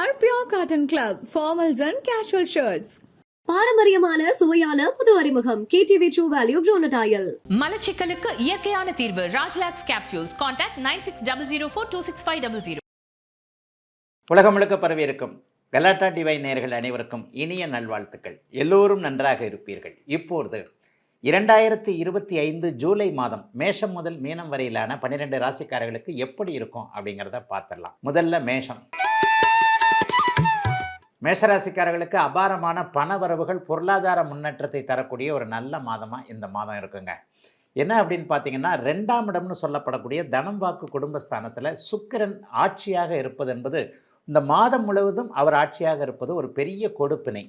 AR Pure Cotton Club, formals and casual shirts. பாரம்பரியமான சுவையான புது அறிமுகம் KTV True Value Bronadile. மலச்சிக்கலுக்கு இயற்கையான தீர்வு ராஜ்லாக்ஸ் கேப்சூல்ஸ். கான்டாக்ட் 9600426500. உலகம் முழுக்க பரவி இருக்கும் கலாட்டா டிவை நேயர்கள் அனைவருக்கும் இனிய நல்வாழ்த்துக்கள். எல்லோரும் நன்றாக இருப்பீர்கள். இப்பொழுது 2025 ஜூலை மாதம் மேஷம் முதல் மீனம் வரையிலான 12 ராசிக்காரர்களுக்கு எப்படி இருக்கும் அப்படிங்கிறத பார்த்துடலாம். முதல்ல மேஷம். மேஷராசிக்காரர்களுக்கு அபாரமான பணவரவுகள், பொருளாதார முன்னேற்றத்தை தரக்கூடிய ஒரு நல்ல மாதமாக இந்த மாதம் இருக்குங்க. என்ன அப்படின்னு பார்த்தீங்கன்னா, 2ஆம் இடம்னு சொல்லப்படக்கூடிய தனம் வாக்கு குடும்பஸ்தானத்தில் சுக்கிரன் ஆட்சியாக இருப்பது என்பது இந்த மாதம் முழுவதும் அவர் ஆட்சியாக இருப்பது ஒரு பெரிய கொடுப்பினை.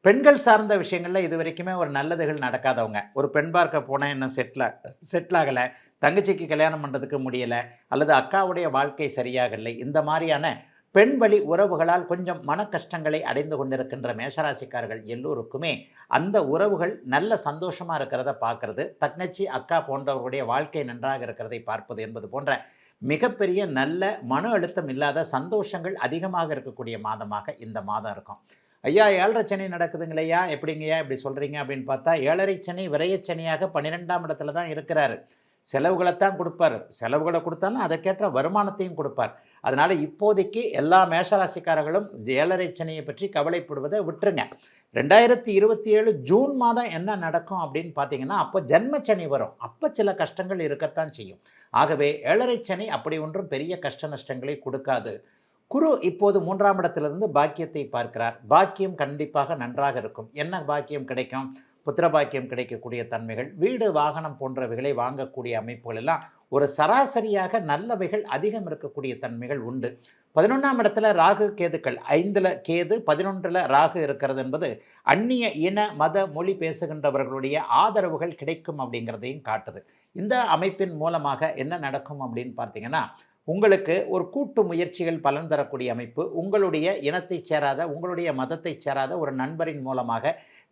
பெண்கள் சார்ந்த விஷயங்களில் இது வரைக்குமே ஒரு நல்லதுகள் நடக்காதவங்க, ஒரு பெண் பார்க்க போனால் இன்னும் செட்டில் ஆகலை, தங்கச்சிக்கு கல்யாணம் பண்ணுறதுக்கு முடியலை, அல்லது அக்காவுடைய வாழ்க்கை சரியாகலை, இந்த மாதிரியான பெண் வழி உறவுகளால் கொஞ்சம் மன கஷ்டங்களை அடைந்து கொண்டிருக்கின்ற மேஷராசிக்காரர்கள் எல்லோருக்குமே அந்த உறவுகள் நல்ல சந்தோஷமாக இருக்கிறத பார்க்கறது, தங்கச்சி அக்கா போன்றவர்களுடைய வாழ்க்கை நன்றாக இருக்கிறதை பார்ப்பது என்பது போன்ற மிகப்பெரிய நல்ல மன அழுத்தம் இல்லாத சந்தோஷங்கள் அதிகமாக இருக்கக்கூடிய மாதமாக இந்த மாதம் இருக்கும். ஐயா 7.5 சனி நடக்குதுங்களையா, எப்படிங்கய்யா இப்படி சொல்கிறீங்க அப்படின்னு பார்த்தா, 7.5 சனி விரயச்சனியாக 12ஆம் இடத்துல தான் இருக்கிறாரு. செலவுகளைத்தான் கொடுப்பார், செலவுகளை கொடுத்தாலும் அதற்கேற்ற வருமானத்தையும் கொடுப்பார். அதனால் இப்போதைக்கு எல்லா மேஷராசிக்காரர்களும் 7.5 சனியை பற்றி கவலைப்படுவதை விட்டுருங்க. 2027 ஜூன் மாதம் என்ன நடக்கும் அப்படின்னு பார்த்தீங்கன்னா, அப்போ ஜென்மச்சனி வரும். அப்போ சில கஷ்டங்கள் இருக்கத்தான் செய்யும். ஆகவே 7.5 சனி அப்படி ஒன்றும் பெரிய கஷ்ட நஷ்டங்களை கொடுக்காது. குரு இப்போது 3ஆம் இடத்திலிருந்து பாக்கியத்தை பார்க்கிறார். பாக்கியம் கண்டிப்பாக நன்றாக இருக்கும். என்ன பாக்கியம் கிடைக்கும்? புத்திர பாக்கியம் கிடைக்கக்கூடிய தன்மைகள், வீடு வாகனம் போன்றவைகளை வாங்கக்கூடிய அமைப்புகள் எல்லாம் ஒரு சராசரியாக நல்லவைகள் அதிகம் இருக்கக்கூடிய தன்மைகள் உண்டு. 11ஆம் இடத்துல ராகு கேதுக்கள், 5ல் கேது 11ல் ராகு இருக்கிறது என்பது அந்நிய இன மத மொழி பேசுகின்றவர்களுடைய ஆதரவுகள் கிடைக்கும் அப்படிங்கிறதையும் காட்டுது. இந்த அமைப்பின் மூலமாக என்ன நடக்கும் அப்படின்னு பார்த்தீங்கன்னா, உங்களுக்கு ஒரு கூட்டு முயற்சிகள் பலன் தரக்கூடிய அமைப்பு, உங்களுடைய இனத்தைச் சேராத, உங்களுடைய மதத்தைச் சேராத ஒரு நண்பரின் மூலமாக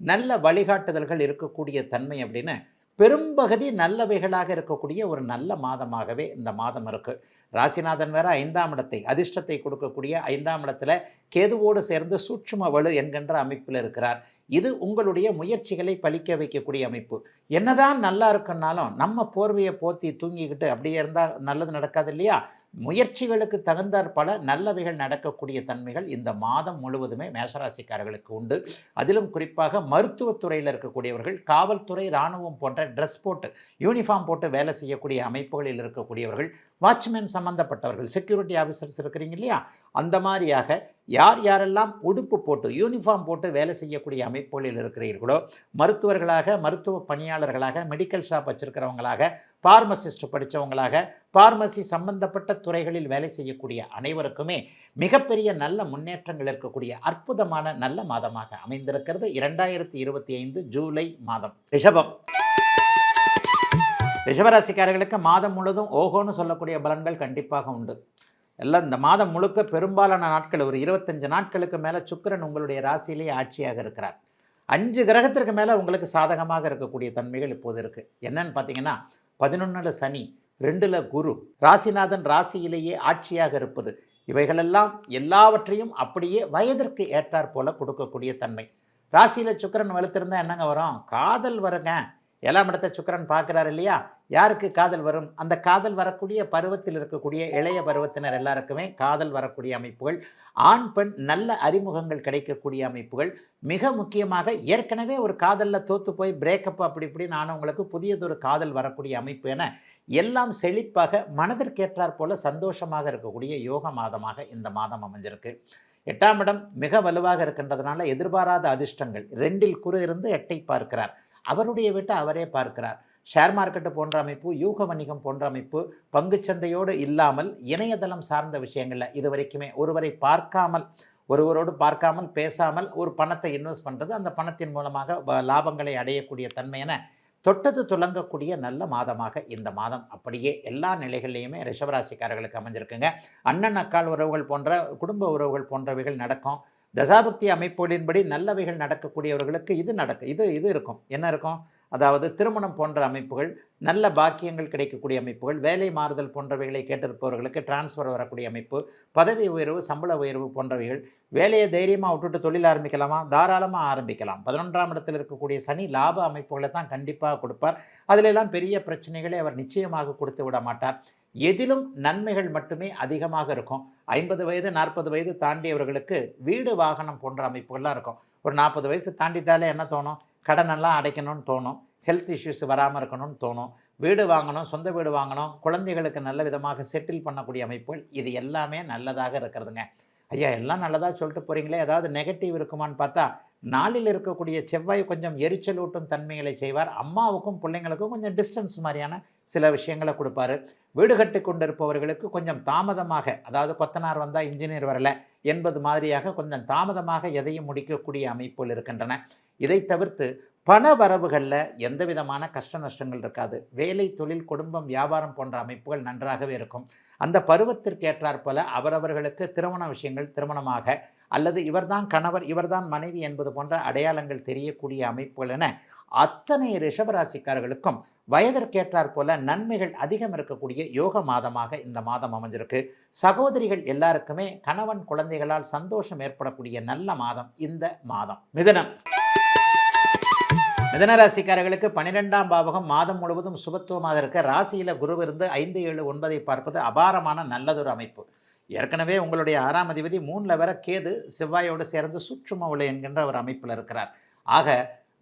நல்ல வழிகாட்டுதல்கள் இருக்கக்கூடிய தன்மை அப்படின்னு பெரும்பகுதி நல்லவைகளாக இருக்கக்கூடிய ஒரு நல்ல மாதமாகவே இந்த மாதம் இருக்குது. ராசிநாதன் வேற 5ஆம் இடத்தை, அதிர்ஷ்டத்தை கொடுக்கக்கூடிய 5ஆம் இடத்துல கேதுவோடு சேர்ந்து சூட்சும வலு என்கின்ற அமைப்பில் இருக்கிறார். இது உங்களுடைய முயற்சிகளை பலிக்க வைக்கக்கூடிய அமைப்பு. என்னதான் நல்லா இருக்குன்னாலும் நம்ம போர்வையை போத்தி தூங்கிக்கிட்டு அப்படியே இருந்தால் நல்லது நடக்காது இல்லையா? முயற்சிகளுக்கு தகுந்தாற் பல நல்லவைகள் நடக்கக்கூடிய தன்மைகள் இந்த மாதம் முழுவதுமே மேஷராசிக்காரர்களுக்கு உண்டு. அதிலும் குறிப்பாக மருத்துவத்துறையில் இருக்கக்கூடியவர்கள், காவல்துறை, இராணுவம் போன்ற ட்ரெஸ் போட்டு யூனிஃபார்ம் போட்டு வேலை செய்யக்கூடிய அமைப்புகளில் இருக்கக்கூடியவர்கள், வாட்ச்மேன் சம்பந்தப்பட்டவர்கள், செக்யூரிட்டி ஆஃபீஸர்ஸ் இருக்கிறீங்க இல்லையா, அந்த மாதிரியாக யார் யாரெல்லாம் உடுப்பு போட்டு யூனிஃபார்ம் போட்டு வேலை செய்யக்கூடிய அமைப்புகளில் இருக்கிறீர்களோ, மருத்துவர்களாக, மருத்துவ பணியாளர்களாக, மெடிக்கல் ஷாப் வச்சுருக்கிறவங்களாக, பார்மசிஸ்ட் படித்தவங்களாக, பார்மசி சம்பந்தப்பட்ட துறைகளில் வேலை செய்யக்கூடிய அனைவருக்குமே மிகப்பெரிய நல்ல முன்னேற்றங்கள் இருக்கக்கூடிய அற்புதமான நல்ல மாதமாக அமைந்திருக்கிறது 2025 ஜூலை மாதம். ரிஷபம். ரிஷபராசிக்காரர்களுக்கு மாதம் முழுவதும் ஓகோன்னு சொல்லக்கூடிய பலன்கள் கண்டிப்பாக உண்டு. எல்லாம் இந்த மாதம் முழுக்க பெரும்பாலான நாட்கள், ஒரு 25 நாட்களுக்கு மேலே சுக்கிரன் உங்களுடைய ராசியிலேயே ஆட்சியாக இருக்கிறார். 5 கிரகத்திற்கு மேலே உங்களுக்கு சாதகமாக இருக்கக்கூடிய தன்மைகள் இப்போது இருக்குது. என்னன்னு பார்த்தீங்கன்னா, 11ல் சனி, 2ல் குரு, ராசிநாதன் ராசியிலேயே ஆட்சியாக இருப்பது, இவைகளெல்லாம் எல்லாவற்றையும் அப்படியே வயதிற்கு ஏற்றாற் போல கொடுக்கக்கூடிய தன்மை. ராசியில் சுக்கிரன் வலுத்திருந்தால் என்னங்க வரும்? காதல் வருங்க. 7ஆம் இடத்தை சுக்கிரன் பார்க்குறாரு இல்லையா? யாருக்கு காதல் வரும்? அந்த காதல் வரக்கூடிய பருவத்தில் இருக்கக்கூடிய இளைய பருவத்தினர் எல்லாருக்குமே காதல் வரக்கூடிய அமைப்புகள், ஆண் பெண் நல்ல அறிமுகங்கள் கிடைக்கக்கூடிய அமைப்புகள், மிக முக்கியமாக ஏற்கனவே ஒரு காதலில் தோற்று போய் பிரேக்கப் அப்படி இப்படி நான் உங்களுக்கு புதியதொரு காதல் வரக்கூடிய அமைப்பு என எல்லாம் செழிப்பாக மனதிற்கேற்றாற் போல சந்தோஷமாக இருக்கக்கூடிய யோக மாதமாக இந்த மாதம் அமைஞ்சிருக்கு. 8ஆம் இடம் மிக வலுவாக இருக்கின்றதுனால எதிர்பாராத அதிர்ஷ்டங்கள், 2ல் குரு இருந்து 8ஐ பார்க்கிறார். அவருடைய வீட்டை அவரே பார்க்கிறார். ஷேர் மார்க்கெட்டு போன்ற அமைப்பு, யூக வணிகம் போன்ற அமைப்பு, பங்குச்சந்தையோடு இல்லாமல் இணையதளம் சார்ந்த விஷயங்களில் இது வரைக்குமே ஒருவரோடு பார்க்காமல் பேசாமல் ஒரு பணத்தை இன்வெஸ்ட் பண்ணுறது, அந்த பணத்தின் மூலமாக லாபங்களை அடையக்கூடிய தன்மை என தொட்டது துலங்கக்கூடிய நல்ல மாதமாக இந்த மாதம் அப்படியே எல்லா நிலைகளிலையுமே ரிஷபராசிக்காரர்களுக்கு அமைஞ்சிருக்குங்க. அண்ணன் அக்கால் உறவுகள் போன்ற குடும்ப உறவுகள் போன்றவைகள் நடக்கும். தசாபக்தி அமைப்புகளின்படி நல்லவைகள் நடக்கக்கூடியவர்களுக்கு இது இருக்கும். என்ன இருக்கும்? அதாவது திருமணம் போன்ற அமைப்புகள், நல்ல பாக்கியங்கள் கிடைக்கக்கூடிய அமைப்புகள், வேலை மாறுதல் போன்றவைகளை கேட்டிருப்பவர்களுக்கு டிரான்ஸ்ஃபர் வரக்கூடிய அமைப்பு, பதவி உயர்வு, சம்பள உயர்வு போன்றவைகள், வேலையை தைரியமாக விட்டுட்டு தொழில் ஆரம்பிக்கலாமா? தாராளமாக ஆரம்பிக்கலாம். 11ஆம் இடத்தில் இருக்கக்கூடிய சனி லாப அமைப்புகளை தான் கண்டிப்பாக கொடுப்பார். அதிலெல்லாம் பெரிய பிரச்சனைகளை அவர் நிச்சயமாக கொடுத்து விட மாட்டார். எதிலும் நன்மைகள் மட்டுமே அதிகமாக இருக்கும். 50 வயது 40 வயது தாண்டியவர்களுக்கு வீடு வாகனம் போன்ற அமைப்புகள்லாம் இருக்கும். ஒரு 40 வயசு தாண்டிட்டாலே என்ன தோணும்? கடனெல்லாம் அடைக்கணும்னு தோணும், ஹெல்த் இஷ்யூஸ் வராமல் இருக்கணும்னு தோணும், வீடு வாங்கணும், சொந்த வீடு வாங்கணும், குழந்தைகளுக்கு நல்ல விதமாக செட்டில் பண்ணக்கூடிய அமைப்புகள், இது எல்லாமே நல்லதாக இருக்கிறதுங்க. ஐயா எல்லாம் நல்லதாக சொல்லிட்டு போகிறீங்களே, ஏதாவது நெகட்டிவ் இருக்குமான்னு பார்த்தா, நாளில் இருக்கக்கூடிய செவ்வாய் கொஞ்சம் எரிச்சலூட்டும் தன்மைகளை செய்வார். அம்மாவுக்கும் பிள்ளைங்களுக்கும் கொஞ்சம் டிஸ்டன்ஸ் மாதிரியான சில விஷயங்களை கொடுப்பாரு. வீடு கட்டி கொண்டிருப்பவர்களுக்கு கொஞ்சம் தாமதமாக, அதாவது கொத்தனார் வந்தால் இன்ஜினியர் வரலை என்பது மாதிரியாக கொஞ்சம் தாமதமாக எதையும் முடிக்கக்கூடிய அமைப்புகள் இருக்கின்றன. இதை தவிர்த்து பண வரவுகளில் எந்த விதமான கஷ்ட நஷ்டங்கள் இருக்காது. வேலை, தொழில், குடும்பம், வியாபாரம் போன்ற அமைப்புகள் நன்றாகவே இருக்கும். அந்த பருவத்திற்கு ஏற்றாற்போல அவரவர்களுக்கு திருமண விஷயங்கள் திருமணமாக, அல்லது இவர்தான் கணவர் இவர்தான் மனைவி என்பது போன்ற அடையாளங்கள் தெரியக்கூடிய அமைப்புகள் என அத்தனை ரிஷபராசிக்காரர்களுக்கும் வயதிற்கேற்றாற் போல நன்மைகள் அதிகம் இருக்கக்கூடிய யோக மாதமாக இந்த மாதம் அமைஞ்சிருக்கு. சகோதரிகள் எல்லாருக்குமே கணவன் குழந்தைகளால் சந்தோஷம் ஏற்படக்கூடிய நல்ல மாதம் இந்த மாதம். மிதனராசிக்காரர்களுக்கு 12ஆம் பாவகம் மாதம் முழுவதும் சுபத்துவமாக இருக்க, ராசியில் குரு இருந்து 5, 7, 9 பார்ப்பது அபாரமான நல்லதொரு அமைப்பு. ஏற்கனவே உங்களுடைய 6ஆம் அதிபதி 3ல் வர கேது செவ்வாயோடு சேர்ந்து சுற்றும உலை என்கின்ற ஒரு அமைப்பில் இருக்கிறார். ஆக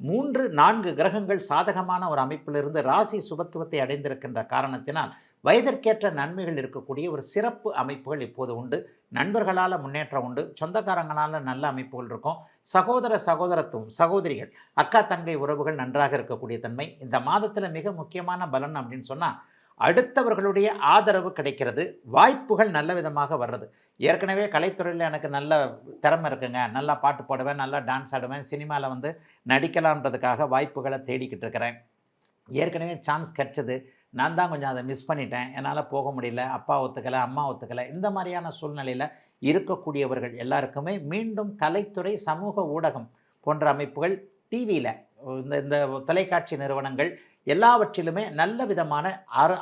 3, 4 கிரகங்கள் சாதகமான ஒரு அமைப்பிலிருந்து ராசி சுபத்துவத்தை அடைந்திருக்கின்ற காரணத்தினால் வயதிற்கேற்ற நன்மைகள் இருக்கக்கூடிய ஒரு சிறப்பு அமைப்புகள் இப்போது உண்டு. நண்பர்களால் முன்னேற்றம் உண்டு, சொந்தக்காரங்களால் நல்ல அமைப்புகள் இருக்கும், சகோதரத்துவம், சகோதரிகள், அக்கா தங்கை உறவுகள் நன்றாக இருக்கக்கூடிய தன்மை. இந்த மாதத்தில் மிக முக்கியமான பலன் அப்படின்னு சொன்னால் அடுத்தவர்களுடைய ஆதரவு கிடைக்கிறது, வாய்ப்புகள் நல்ல விதமாக வர்றது. ஏற்கனவே கலைத்துறையில் எனக்கு நல்ல திறமை இருக்குங்க, நல்லா பாட்டு பாடுவேன், நல்லா டான்ஸ் ஆடுவேன், சினிமாவில் நடிக்கலான்றதுக்காக வாய்ப்புகளை தேடிக்கிட்டு இருக்கிறேன். ஏற்கனவே சான்ஸ் கிடைச்சது, நான் தான் கொஞ்சம் அதை மிஸ் பண்ணிட்டேன், என்னால் போக முடியல, அப்பா ஒத்துக்கலை, அம்மா ஒத்துக்கலை, இந்த மாதிரியான சூழ்நிலையில் இருக்கக்கூடியவர்கள் எல்லாருக்குமே மீண்டும் கலைத்துறை, சமூக ஊடகம் போன்ற அமைப்புகள், டிவியில் இந்த தொலைக்காட்சி நிறுவனங்கள் எல்லாவற்றிலுமே நல்ல விதமான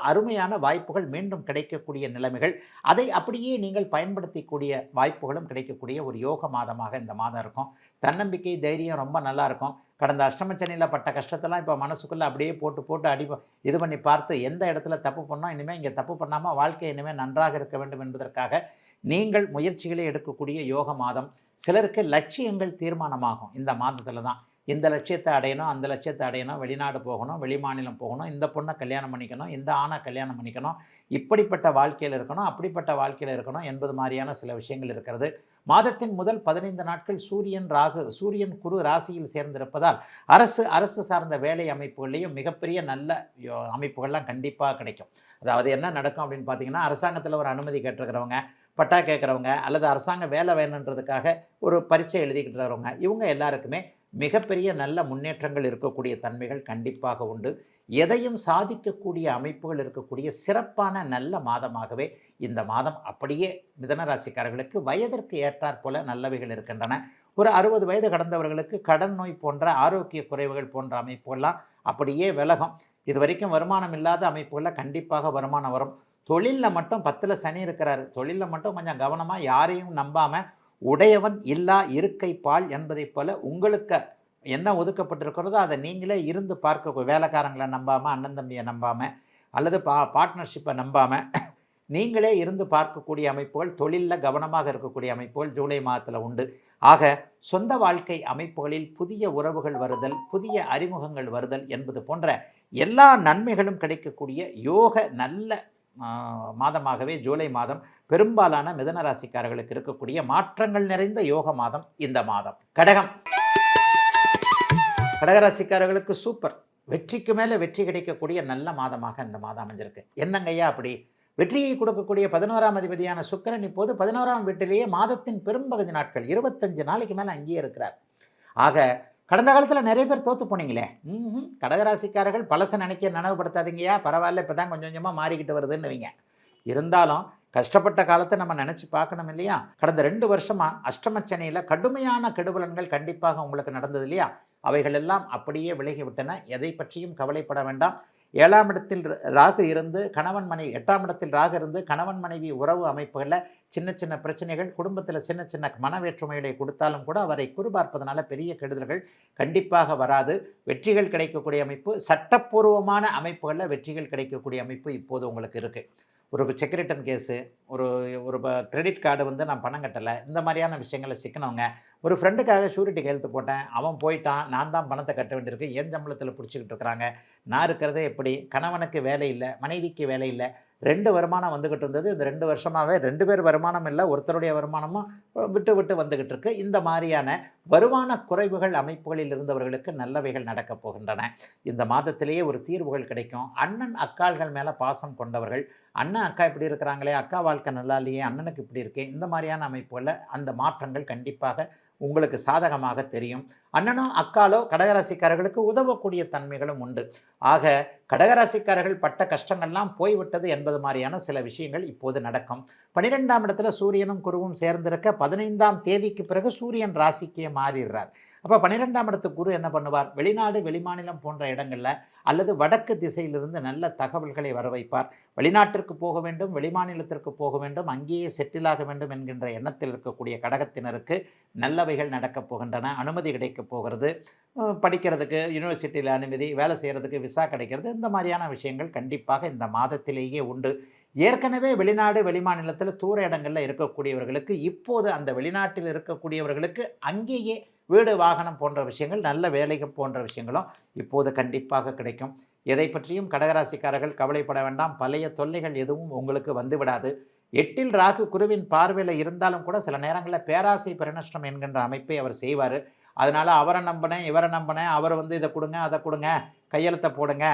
அருமையான வாய்ப்புகள் மீண்டும் கிடைக்கக்கூடிய நிலைமைகள், அதை அப்படியே நீங்கள் பயன்படுத்தக்கூடிய வாய்ப்புகளும் கிடைக்கக்கூடிய ஒரு யோக மாதமாக இந்த மாதம் இருக்கும். தன்னம்பிக்கை, தைரியம் ரொம்ப நல்லா இருக்கும். கடந்த அஷ்டமச்சனியில் பட்ட கஷ்டத்தெல்லாம் இப்போ மனசுக்குள்ளே அப்படியே போட்டு இது பண்ணி பார்த்து எந்த இடத்துல தப்பு பண்ணோம், இனிமேல் இங்கே தப்பு பண்ணாமல் வாழ்க்கை இனிமேல் நன்றாக இருக்க வேண்டும் என்பதற்காக நீங்கள் முயற்சிகளை எடுக்கக்கூடிய யோக மாதம். சிலருக்கு லட்சியங்கள் தீர்மானமாகும் இந்த மாதத்தில் தான். இந்த லட்சியத்தை அடையணும், அந்த லட்சியத்தை அடையணும், வெளிநாடு போகணும், வெளிமாநிலம் போகணும், இந்த பொண்ணை கல்யாணம் பண்ணிக்கணும், இந்த ஆணை கல்யாணம் பண்ணிக்கணும், இப்படிப்பட்ட வாழ்க்கையில் இருக்கணும், அப்படிப்பட்ட வாழ்க்கையில் இருக்கணும் என்பது மாதிரியான சில விஷயங்கள் இருக்கிறது. மாதத்தின் முதல் 15 நாட்கள் சூரியன் குரு ராசியில் சேர்ந்திருப்பதால் அரசு சார்ந்த வேலை அமைப்புகள்லேயும் மிகப்பெரிய நல்ல அமைப்புகள்லாம் கண்டிப்பாக கிடைக்கும். அதாவது என்ன நடக்கும் அப்படின்னு பார்த்தீங்கன்னா, அரசாங்கத்தில் ஒரு அனுமதி கேட்டிருக்கிறவங்க, பட்டா கேட்குறவங்க, அல்லது அரசாங்க வேலை வேணுன்றதுக்காக ஒரு பரீட்சை எழுதிக்கிட்டு இருக்கிறவங்க, இவங்க எல்லாருக்குமே மிகப்பெரிய நல்ல முன்னேற்றங்கள் இருக்கக்கூடிய தன்மைகள் கண்டிப்பாக உண்டு. எதையும் சாதிக்கக்கூடிய அமைப்புகள் இருக்கக்கூடிய சிறப்பான நல்ல மாதமாகவே இந்த மாதம் அப்படியே மிதனராசிக்காரர்களுக்கு வயதிற்கு ஏற்றாற் போல நல்லவைகள் இருக்கின்றன. ஒரு 60 வயது கடந்தவர்களுக்கு கடன் நோய் போன்ற ஆரோக்கிய குறைவுகள் போன்ற அமைப்புகள்லாம் அப்படியே விலகும். இது வரைக்கும் வருமானம் இல்லாத அமைப்புகளில் கண்டிப்பாக வருமானம் வரும். தொழிலில் மட்டும் 10ல் சனி இருக்கிறாரு, தொழிலில் மட்டும் கொஞ்சம் கவனமாக, யாரையும் நம்பாமல், உடையவன் இல்லா இருக்கை பால் என்பதைப் போல உங்களுக்கு என்ன ஒதுக்கப்பட்டிருக்கிறதோ அதை நீங்களே இருந்து பார்க்க, வேலைக்காரங்களை நம்பாமல், அண்ணன் தம்பியை நம்பாமல், அல்லது பார்ட்னர்ஷிப்பை நம்பாமல் நீங்களே இருந்து பார்க்கக்கூடிய அமைப்புகள், தொழிலில் கவனமாக இருக்கக்கூடிய அமைப்புகள் ஜூலை மாதத்தில் உண்டு. ஆக சொந்த வாழ்க்கை அமைப்புகளில் புதிய உறவுகள் வருதல், புதிய அறிமுகங்கள் வருதல் என்பது போன்ற எல்லா நன்மைகளும் கிடைக்கக்கூடிய யோக நல்ல மாதமாகவே ஜூலை மாதம் பெரும்பாலான மிதனராசிக்காரர்களுக்கு இருக்கக்கூடிய மாற்றங்கள் நிறைந்த யோக மாதம் இந்த மாதம். கடகராசிக்காரர்களுக்கு சூப்பர், வெற்றிக்கு மேலே வெற்றி கிடைக்கக்கூடிய நல்ல மாதமாக இந்த மாதம் அமைஞ்சிருக்கு. என்னங்கய்யா அப்படி? வெற்றியை கொடுக்கக்கூடிய 11ஆம் அதிபதியான சுக்கிரன் இப்போது 11ஆம் வீட்டிலேயே மாதத்தின் பெரும்பகுதி நாட்கள் 25 நாளைக்கு மேலே அங்கேயே இருக்கிறார். ஆக கடந்த காலத்தில் நிறைய பேர் தோற்று போனீங்களே, கடகராசிக்காரர்கள் பழச நினைவுபடுத்தாதீங்கயா, பரவாயில்ல, இப்போ தான் கொஞ்சம் கொஞ்சமாக மாறிக்கிட்டு வருதுன்னு வைங்க. இருந்தாலும் கஷ்டப்பட்ட காலத்தை நம்ம நினச்சி பார்க்கணும் இல்லையா? கடந்த 2 வருஷமாக அஷ்டமச்சனியில் கடுமையான கெடுபலன்கள் கண்டிப்பாக உங்களுக்கு நடந்தது இல்லையா? அவைகளெல்லாம் அப்படியே விலகிவிட்டன. எதை பற்றியும் கவலைப்பட வேண்டாம். 7ஆம் இடத்தில் ராகு இருந்து கணவன் மனைவி 8ஆம் இடத்தில் ராகு இருந்து கணவன் மனைவி உறவு அமைப்புகளில் சின்ன சின்ன பிரச்சனைகள், குடும்பத்தில் சின்ன சின்ன மனவேற்றுமைகளை கொடுத்தாலும் கூட அவரை குறிபார்ப்பதனால பெரிய கெடுதல்கள் கண்டிப்பாக வராது. வெற்றிகள் கிடைக்கக்கூடிய அமைப்பு, சட்டப்பூர்வமான அமைப்புகளில் வெற்றிகள் கிடைக்கக்கூடிய அமைப்பு இப்போது உங்களுக்கு இருக்குது. ஒரு செக் ரிட்டன் கேஸு, ஒரு ஒரு கிரெடிட் கார்டு வந்து நான் பணம் கட்டலை, இந்த மாதிரியான விஷயங்களை சிக்கனவங்க, ஒரு ஃப்ரெண்டுக்காக ஷூரிட்டி கையெழுத்து போட்டேன், அவன் போயிட்டான், நான் தான் பணத்தை கட்ட வேண்டியிருக்கு, என் சம்பளத்தில் பிடிச்சிக்கிட்டு இருக்கிறாங்க, நான் இருக்கிறதே எப்படி, கணவனுக்கு வேலை இல்லை, மனைவிக்கு வேலை இல்லை, 2 வருமானம் வந்துக்கிட்டு இருந்தது, இந்த 2 வருஷமாகவே 2 பேர் வருமானம் இல்லை, ஒருத்தருடைய வருமானமும் விட்டு விட்டு வந்துக்கிட்டு இருக்கு. இந்த மாதிரியான வருமான குறைவுகள் அமைப்புகளில் இருந்தவர்களுக்கு நல்லவைகள் நடக்கப் போகின்றன. இந்த மாதத்திலேயே ஒரு தீர்வுகள் கிடைக்கும். அண்ணன் அக்காள்கள் மேலே பாசம் கொண்டவர்கள், அண்ணன் அக்கா இப்படி இருக்கிறாங்களே, அக்கா வாழ்க்கை நல்லா இல்லையே, அண்ணனுக்கு இப்படி இருக்கே, இந்த மாதிரியான அமைப்புகளில் அந்த மாற்றங்கள் கண்டிப்பாக உங்களுக்கு சாதகமாக தெரியும். அண்ணனோ அக்காலோ கடகராசிக்காரர்களுக்கு உதவக்கூடிய தன்மைகளும் உண்டு. ஆக கடகராசிக்காரர்கள் பட்ட கஷ்டங்கள்லாம் போய்விட்டது என்பது மாதிரியான சில விஷயங்கள் இப்போது நடக்கும். 12ஆம் இடத்துல சூரியனும் குருவும் சேர்ந்திருக்க 15ஆம் தேதிக்கு பிறகு சூரியன் ராசிக்கே மாறிடுறார். அப்போ 12ஆம் இடத்து குரு என்ன பண்ணுவார்? வெளிநாடு வெளிமாநிலம் போன்ற இடங்களில் அல்லது வடக்கு திசையிலிருந்து நல்ல தகவல்களை வர வைப்பார். வெளிநாட்டிற்கு போக வேண்டும், வெளிமாநிலத்திற்கு போக வேண்டும், அங்கேயே செட்டிலாக வேண்டும் என்கின்ற எண்ணத்தில் இருக்கக்கூடிய கடகத்தினருக்கு நல்லவைகள் நடக்கப் போகின்றன. அனுமதி கிடைக்கப் போகிறது. படிக்கிறதுக்கு யூனிவர்சிட்டியில் அனுமதி, வேலை செய்கிறதுக்கு விசா கிடைக்கிறது, இந்த மாதிரியான விஷயங்கள் கண்டிப்பாக இந்த மாதத்திலேயே உண்டு. ஏற்கனவே வெளிநாடு வெளிமாநிலத்தில் தூர இடங்களில் இருக்கக்கூடியவர்களுக்கு இப்போது அந்த வெளிநாட்டில் இருக்கக்கூடியவர்களுக்கு அங்கேயே வீடு வாகனம் போன்ற விஷயங்கள், நல்ல வேலைகள் போன்ற விஷயங்களும் இப்போது கண்டிப்பாக கிடைக்கும். எதை பற்றியும் கடகராசிக்காரர்கள் கவலைப்பட வேண்டாம். பழைய தொல்லைகள் எதுவும் உங்களுக்கு வந்துவிடாது. 8இல் ராகு குருவின் பார்வையில் இருந்தாலும் கூட சில நேரங்களில் பேராசை பெருநஷ்டம் என்கின்ற அமைப்பை அவர் செய்வார். அதனால் அவரை நம்பினேன், இவரை நம்பினேன், அவர் வந்து இதை கொடுங்க அதை கொடுங்க, கையெழுத்தை போடுங்க,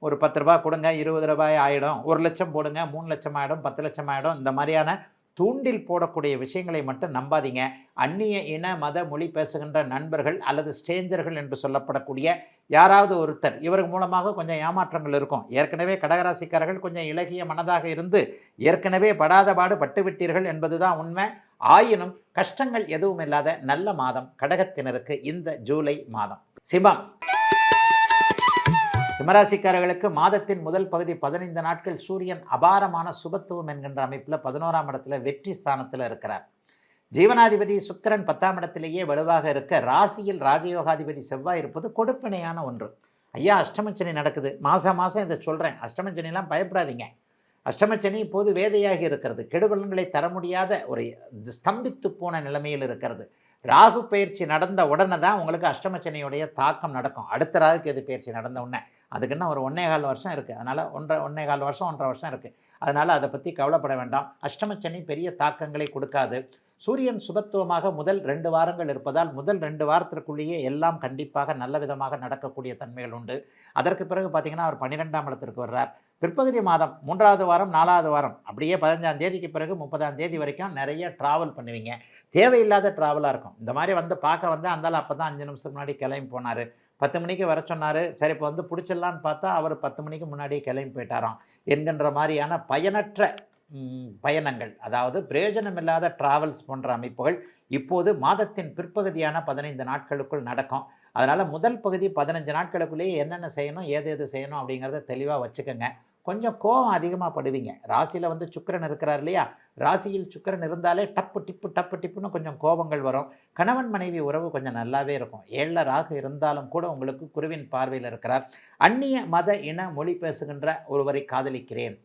ஒரு 10 ரூபா கொடுங்க, 20 ரூபாய் ஆகிடும், 1 லட்சம் போடுங்க, 3 லட்சம் ஆகிடும், 10 லட்சம் ஆகிடும், இந்த மாதிரியான தூண்டில் போடக்கூடிய விஷயங்களை மட்டும் நம்பாதீங்க. அந்நிய இன மத மொழி பேசுகின்ற நண்பர்கள் அல்லது ஸ்ட்ரேஞ்சர்கள் என்று சொல்லப்படக்கூடிய யாராவது ஒருத்தர், இவர்கள் மூலமாக கொஞ்சம் ஏமாற்றங்கள் இருக்கும். ஏற்கனவே கடகராசிக்காரர்கள் கொஞ்சம் இலகிய மனதாக இருந்து ஏற்கனவே படாத பாடு பட்டுவிட்டீர்கள் என்பதுதான் உண்மை. ஆயினும் கஷ்டங்கள் எதுவும் இல்லாத நல்ல மாதம் கடகத்தினருக்கு இந்த ஜூலை மாதம். சிம்மராசிக்காரர்களுக்கு மாதத்தின் முதல் பகுதி 15 நாட்கள் சூரியன் அபாரமான சுபத்துவம் என்கின்ற அமைப்பில் 11ஆம் இடத்துல வெற்றி ஸ்தானத்தில் இருக்கிறார். ஜீவனாதிபதி சுக்கிரன் 10ஆம் இடத்திலேயே வலுவாக இருக்க ராசியில் ராஜயோகாதிபதி செவ்வாய் இருப்பது கொடுப்பினையான ஒன்று. ஐயா, அஷ்டமச்சனி நடக்குது, மாதம் இதை சொல்கிறேன், அஷ்டமச்சனிலாம் பயப்படாதீங்க. அஷ்டமச்சனி இப்போது வேதையாகி இருக்கிறது. கெடுபலன்களை தர முடியாத ஒரு ஸ்தம்பித்து போன நிலைமையில் இருக்கிறது. ராகு பயிற்சி நடந்த உடனே தான் உங்களுக்கு அஷ்டமச்சனியுடைய தாக்கம் நடக்கும். அடுத்த ராகு கேது பயிற்சி நடந்த உடனே, அதுக்குன்னு ஒரு 1.25 வருஷம் இருக்குது. அதனால் 1.25 வருஷம் 1.5 வருஷம் இருக்குது. அதனால் அதை பற்றி கவலைப்பட வேண்டாம். அஷ்டமச்சனி பெரிய தாக்கங்களை கொடுக்காது. சூரியன் சுபத்துவமாக முதல் 2 வாரங்கள் இருப்பதால் முதல் 2 வாரத்திற்குள்ளேயே எல்லாம் கண்டிப்பாக நல்ல விதமாக நடக்கக்கூடிய தன்மைகள் உண்டு. அதற்கு பிறகு பார்த்திங்கன்னா அவர் 12ஆம் இடத்திற்கு வர்றார். பிற்பகுதி மாதம் 3வது வாரம் 4வது வாரம் அப்படியே 15ஆம் தேதிக்கு பிறகு 30ஆம் தேதி வரைக்கும் நிறைய ட்ராவல் பண்ணுவீங்க. தேவையில்லாத ட்ராவலாக இருக்கும். இந்த மாதிரி வந்து பார்க்க வந்து அந்தாலும் அப்போ தான் 5 நிமிஷம் முன்னாடி கிளம்பி போனார், 10 மணிக்கு வர சொன்னார், சரி இப்போ வந்து பிடிச்சிடலான்னு பார்த்தா அவர் 10 மணிக்கு முன்னாடியே கிளம்பி போயிட்டாராம் என்கின்ற மாதிரியான பயனற்ற பயணங்கள், அதாவது பிரயோஜனமில்லாத டிராவல்ஸ் போன்ற அமைப்புகள் இப்போது மாதத்தின் பிற்பகுதியான 15 நாட்களுக்குள் நடக்கும். அதனால் முதல் பகுதி 15 நாட்களுக்குள்ளேயே என்னென்ன செய்யணும், ஏது செய்யணும் அப்படிங்கிறத தெளிவாக வச்சுக்கோங்க. கொஞ்சம் கோபம் அதிகமாக படுவீங்க. ராசியில் வந்து சுக்கிரன் இருக்கிறார் இல்லையா, ராசியில் சுக்கிரன் இருந்தாலே டப்பு டிப்புன்னு கொஞ்சம் கோபங்கள் வரும். கணவன் மனைவி உறவு கொஞ்சம் நல்லாவே இருக்கும். 7ல் ராகு இருந்தாலும் கூட உங்களுக்கு குருவின் பார்வையில் இருக்கிறார். அந்நிய மத இன மொழி பேசுகின்ற ஒருவரை காதலிக்கிறேன்,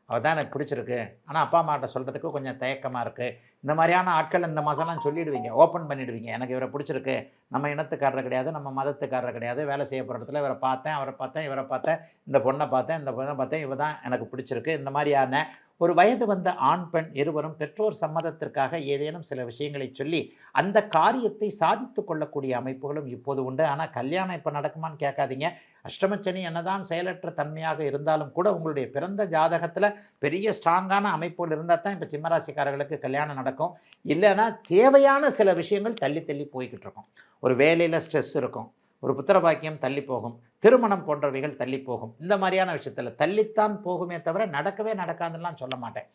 அவர் தான் எனக்கு பிடிச்சிருக்கு, ஆனால் அப்பா அம்மாட்ட சொல்கிறதுக்கு கொஞ்சம் தயக்கமாக இருக்குது, இந்த மாதிரியான ஆட்கள் இந்த மாதம்லாம் சொல்லிவிடுவீங்க, ஓப்பன் பண்ணிவிடுவீங்க. எனக்கு இவரை பிடிச்சிருக்கு, நம்ம இனத்துக்காரர் கிடையாது, நம்ம மதத்துக்காரர் கிடையாது, வேலை செய்ய போகிற இடத்துல இவரை பார்த்தேன், அவரை பார்த்தேன், இவரை பார்த்தேன், இந்த பொண்ணை பார்த்தேன், இவ தான் எனக்கு பிடிச்சிருக்கு. இந்த மாதிரியான ஒரு வயது வந்த ஆண் பெண் இருவரும் பெற்றோர் சம்மதத்திற்காக ஏதேனும் சில விஷயங்களை சொல்லி அந்த காரியத்தை சாதித்து கொள்ளக்கூடிய அமைப்புகளும் இப்போது உண்டு. ஆனால் கல்யாணம் இப்போ நடக்குமான்னு கேட்காதீங்க. அஷ்டமச்சனி என்னதான் செயலற்ற தன்மையாக இருந்தாலும் கூட உங்களுடைய பிறந்த ஜாதகத்தில் பெரிய ஸ்ட்ராங்கான அமைப்புகள் இருந்தால் தான் இப்போ சிம்மராசிக்காரர்களுக்கு கல்யாணம் நடக்கும். இல்லைன்னா தேவையான சில விஷயங்கள் தள்ளி போய்கிட்டு இருக்கும். ஒரு வேலையில் ஸ்ட்ரெஸ் இருக்கும், ஒரு புத்திர பாக்கியம் தள்ளி போகும், திருமணம் போன்றவைகள் தள்ளி போகும். இந்த மாதிரியான விஷயத்தில் தள்ளித்தான் போகுமே தவிர நடக்கவே நடக்காதுலாம் சொல்ல மாட்டேன்.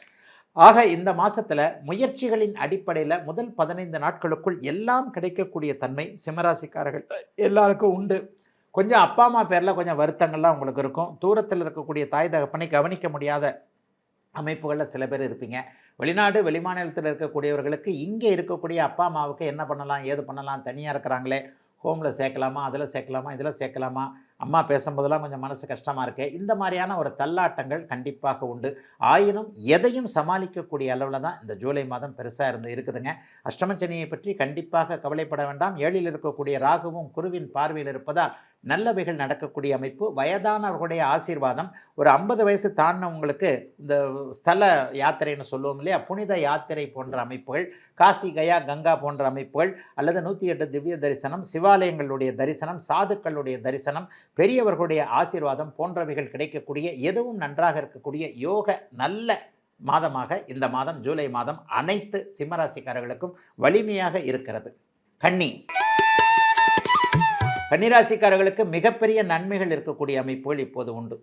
ஆக இந்த மாதத்தில் முயற்சிகளின் அடிப்படையில் முதல் 15 நாட்களுக்குள் எல்லாம் கிடைக்கக்கூடிய தன்மை சிம்மராசிக்காரர்கள் எல்லாருக்கும் உண்டு. கொஞ்சம் அப்பா அம்மா பேரில் கொஞ்சம் வருத்தங்கள்லாம் உங்களுக்கு இருக்கும். தூரத்தில் இருக்கக்கூடிய தாய் தகப்பனை கவனிக்க முடியாத அமைப்புகளில் சில பேர் இருப்பீங்க. வெளிநாடு வெளிமாநிலத்தில் இருக்கக்கூடியவர்களுக்கு இங்கே இருக்கக்கூடிய அப்பா அம்மாவுக்கு என்ன பண்ணலாம் ஏது பண்ணலாம், தனியாக இருக்கிறாங்களே, ஹோமில் சேர்க்கலாமா, அதில் சேர்க்கலாமா, இதில் சேர்க்கலாமா, அம்மா பேசும்போதெல்லாம் கொஞ்சம் மனசு கஷ்டமாக இருக்கு, இந்த மாதிரியான ஒரு தள்ளாட்டங்கள் கண்டிப்பாக உண்டு. ஆயினும் எதையும் சமாளிக்கக்கூடிய அளவில் தான் இந்த ஜூலை மாதம் பெருசாக இருக்குதுங்க. அஷ்டமச்சனியை பற்றி கண்டிப்பாக கவலைப்பட வேண்டாம். 7ல் இருக்கக்கூடிய ராகுவும் குருவின் பார்வையில் இருப்பதால் நல்லவைகள் நடக்கக்கூடிய அமைப்பு. வயதானவர்களுடைய ஆசீர்வாதம். ஒரு 50 வயசு தாண்டினவங்களுக்கு இந்த ஸ்தல யாத்திரைன்னு சொல்லுவோம் இல்லையா, புனித யாத்திரை போன்ற அமைப்புகள், காசி கயா கங்கா போன்ற அமைப்புகள், அல்லது 108 திவ்ய தரிசனம், சிவாலயங்களுடைய தரிசனம், சாதுக்களுடைய தரிசனம், பெரியவர்களுடைய ஆசீர்வாதம் போன்றவைகள் கிடைக்கக்கூடிய, எதுவும் நன்றாக இருக்கக்கூடிய யோக நல்ல மாதமாக இந்த மாதம் ஜூலை மாதம் அனைத்து சிம்மராசிக்காரர்களுக்கும் வலிமையாக இருக்கிறது. கன்னிராசிக்காரர்களுக்கு மிகப்பெரிய நன்மைகள் இருக்கக்கூடிய அமைப்புகள் இப்போது உண்டு.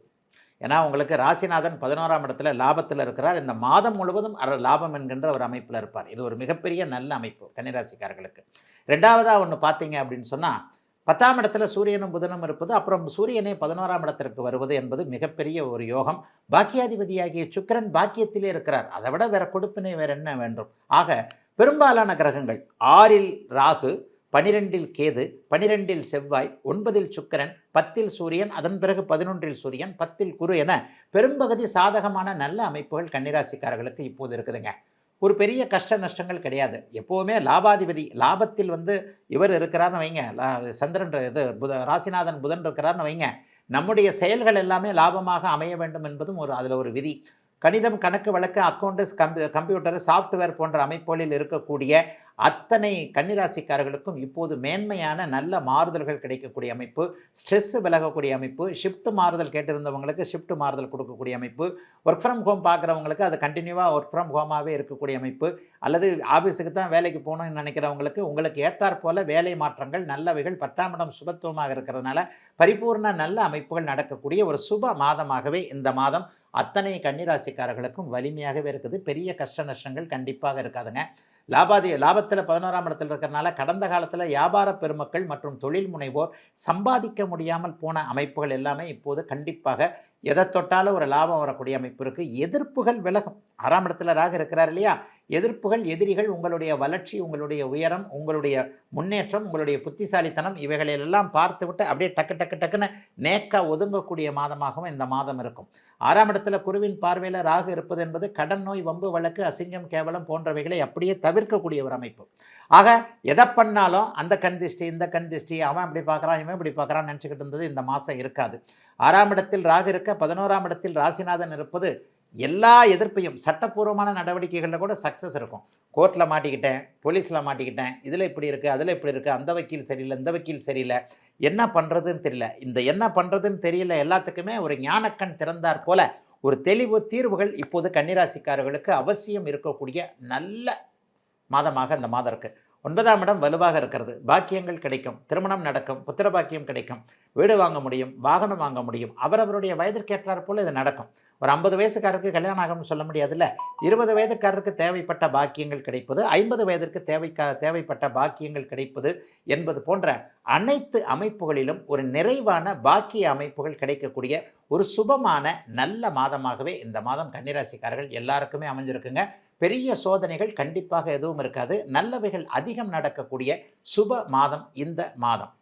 ஏன்னா உங்களுக்கு ராசிநாதன் 11ஆம் இடத்துல லாபத்தில் இருக்கிறார். இந்த மாதம் முழுவதும் லாபம் என்கின்ற ஒரு அமைப்பில் இருப்பார். இது ஒரு மிகப்பெரிய நல்ல அமைப்பு கன்னிராசிக்காரர்களுக்கு. ரெண்டாவதாக ஒன்று பார்த்தீங்க அப்படின்னு சொன்னால் 10ஆம் இடத்துல சூரியனும் புதனும் இருப்பது, அப்புறம் சூரியனே 11ஆம் இடத்திற்கு வருவது என்பது மிகப்பெரிய ஒரு யோகம். பாக்கியாதிபதியாகிய சுக்கிரன் பாக்கியத்திலே இருக்கிறார். அதை விட வேற கொடுப்பினை வேற என்ன வேண்டும்? ஆக பெரும்பாலான கிரகங்கள் 6ல் ராகு, 12ல் கேது, 12ல் செவ்வாய், 9ல் சுக்கிரன், 10ல் சூரியன், அதன் பிறகு 11ல் சூரியன், 10ல் குரு என பெரும்பகுதி சாதகமான நல்ல அமைப்புகள் கன்னிராசிக்காரர்களுக்கு இப்போது இருக்குதுங்க. ஒரு பெரிய கஷ்ட நஷ்டங்கள் கிடையாது. எப்போவுமே லாபாதிபதி லாபத்தில் இவர் இருக்கிறார்னு வைங்க, சந்திரன் ராசிநாதன் புதன் இருக்கிறார்னு வைங்க, நம்முடைய செயல்கள் எல்லாமே லாபமாக அமைய வேண்டும் என்பதும் அதில் ஒரு விதி. கணிதம், கணக்கு வழக்கு, அக்கௌண்டன்ஸ், கம்ப்யூட்டர், சாஃப்ட்வேர் போன்ற அமைப்புகளில் இருக்கக்கூடிய அத்தனை கன்னிராசிக்காரர்களுக்கும் இப்போது மேன்மையான நல்ல மாறுதல்கள் கிடைக்கக்கூடிய அமைப்பு. ஸ்ட்ரெஸ் விலகக்கூடிய அமைப்பு. ஷிஃப்ட் மாறுதல் கேட்டிருந்தவங்களுக்கு ஷிஃப்ட் மாறுதல் கொடுக்கக்கூடிய அமைப்பு. ஒர்க் ஃப்ரம் ஹோம் பார்க்குறவங்களுக்கு அது கண்டினியூவாக ஒர்க் ஃப்ரம் ஹோமாகவே இருக்கக்கூடிய அமைப்பு. அல்லது ஆஃபீஸுக்கு தான் வேலைக்கு போகணும்னு நினைக்கிறவங்களுக்கு உங்களுக்கு ஏற்றாற் போல வேலை மாற்றங்கள் நல்லவைகள். 10ஆம் இடம் சுபத்துவமாக இருக்கிறதுனால பரிபூர்ண நல்ல அமைப்புகள் நடக்கக்கூடிய ஒரு சுப மாதமாகவே இந்த மாதம் அத்தனை கன்னிராசிக்காரர்களுக்கும் வலிமையாகவே இருக்குது. பெரிய கஷ்ட நஷ்டங்கள் கண்டிப்பாக இருக்காதுங்க. லாபத்தில் 11ஆம் இடத்தில் இருக்கிறதுனால கடந்த காலத்தில் வியாபார பெருமக்கள் மற்றும் தொழில் முனைவோர் சம்பாதிக்க முடியாமல் போன அமைப்புகள் எல்லாமே இப்போது கண்டிப்பாக எதை தொட்டாலும் ஒரு லாபம் வரக்கூடிய அமைப்பு இருக்குது. எதிர்ப்புகள் விலகும். 6ஆம் இடத்துல ராகு இருக்கிறார் இல்லையா, எதிர்ப்புகள், எதிரிகள், உங்களுடைய வளர்ச்சி, உங்களுடைய உயரம், உங்களுடைய முன்னேற்றம், உங்களுடைய புத்திசாலித்தனம் இவைகளெல்லாம் பார்த்துவிட்டு அப்படியே டக்குன்னு நேக்கா ஒதுங்கக்கூடிய மாதமாகவும் இந்த மாதம் இருக்கும். 6ஆம் இடத்துல குருவின் பார்வையில் ராகு இருப்பது என்பது கடன் நோய், வம்பு வழக்கு, அசிங்கம், கேவலம் போன்றவைகளை அப்படியே தவிர்க்கக்கூடிய ஒரு அமைப்பு. ஆக எதை பண்ணாலும் அந்த கண் திஷ்டி, இந்த கண் திஷ்டி, அவன் இப்படி பார்க்குறான், இவன் இப்படி பார்க்குறான்னு நினச்சிக்கிட்டு இருந்தது இந்த மாதம் இருக்காது. 6ஆம் இடத்தில் ராகு இருக்க 11ஆம் இடத்தில் ராசிநாதன் இருப்பது எல்லா எதிர்ப்பையும், சட்டப்பூர்வமான நடவடிக்கைகளில் கூட சக்ஸஸ் இருக்கும். கோர்ட்டில் மாட்டிக்கிட்டேன், போலீஸில் மாட்டிக்கிட்டேன், இதில் இப்படி இருக்குது, அதில் இப்படி இருக்குது, அந்த வக்கீல் சரியில்லை, இந்த வக்கீல் சரியில்லை, என்ன பண்ணுறதுன்னு தெரியல. இந்த என்ன பண்ணுறதுன்னு தெரியல எல்லாத்துக்குமே ஒரு ஞானக்கண் திறந்தார் போல ஒரு தெளிவு தீர்வுகள் இப்போது கன்னிராசிக்காரர்களுக்கு அவசியம் இருக்கக்கூடிய நல்ல மாதமாக இந்த மாதம் இருக்குது. 9ஆம் இடம் வலுவாக இருக்கிறது. பாக்கியங்கள் கிடைக்கும், திருமணம் நடக்கும், புத்திர பாக்கியம் கிடைக்கும், வீடு வாங்க முடியும், வாகனம் வாங்க முடியும். அவரவருடைய வயதிற்கேற்றார் போல் இது நடக்கும். ஒரு 50 வயசுக்காரருக்கு கல்யாணம் ஆகும்னு சொல்ல முடியாதுல்ல. 20 வயதுக்காரருக்கு தேவைப்பட்ட பாக்கியங்கள் கிடைப்பது, 50 வயதிற்கு தேவைப்பட்ட பாக்கியங்கள் கிடைப்பது என்பது போன்ற அனைத்து அமைப்புகளிலும் ஒரு நிறைவான பாக்கிய அமைப்புகள் கிடைக்கக்கூடிய ஒரு சுபமான நல்ல மாதமாகவே இந்த மாதம் கன்னிராசிக்காரர்கள் எல்லாருக்குமே அமைஞ்சிருக்குங்க. பெரிய சோதனைகள் கண்டிப்பாக எதுவும் இருக்காது. நல்லவைகள் அதிகம் நடக்கக்கூடிய சுப மாதம் இந்த மாதம்.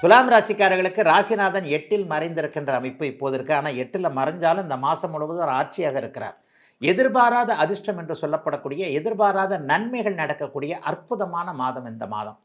துலாம் ராசிக்காரர்களுக்கு ராசிநாதன் 8ல் மறைந்திருக்கின்ற அமைப்பு இப்போது இருக்குது. ஆனால் 8ல் மறைஞ்சாலும் இந்த மாதம் முழுவதும் ஒரு ஆட்சியாக இருக்கிறார். எதிர்பாராத அதிர்ஷ்டம் என்று சொல்லப்படக்கூடிய எதிர்பாராத நன்மைகள் நடக்கக்கூடிய அற்புதமான மாதம் இந்த மாதம்.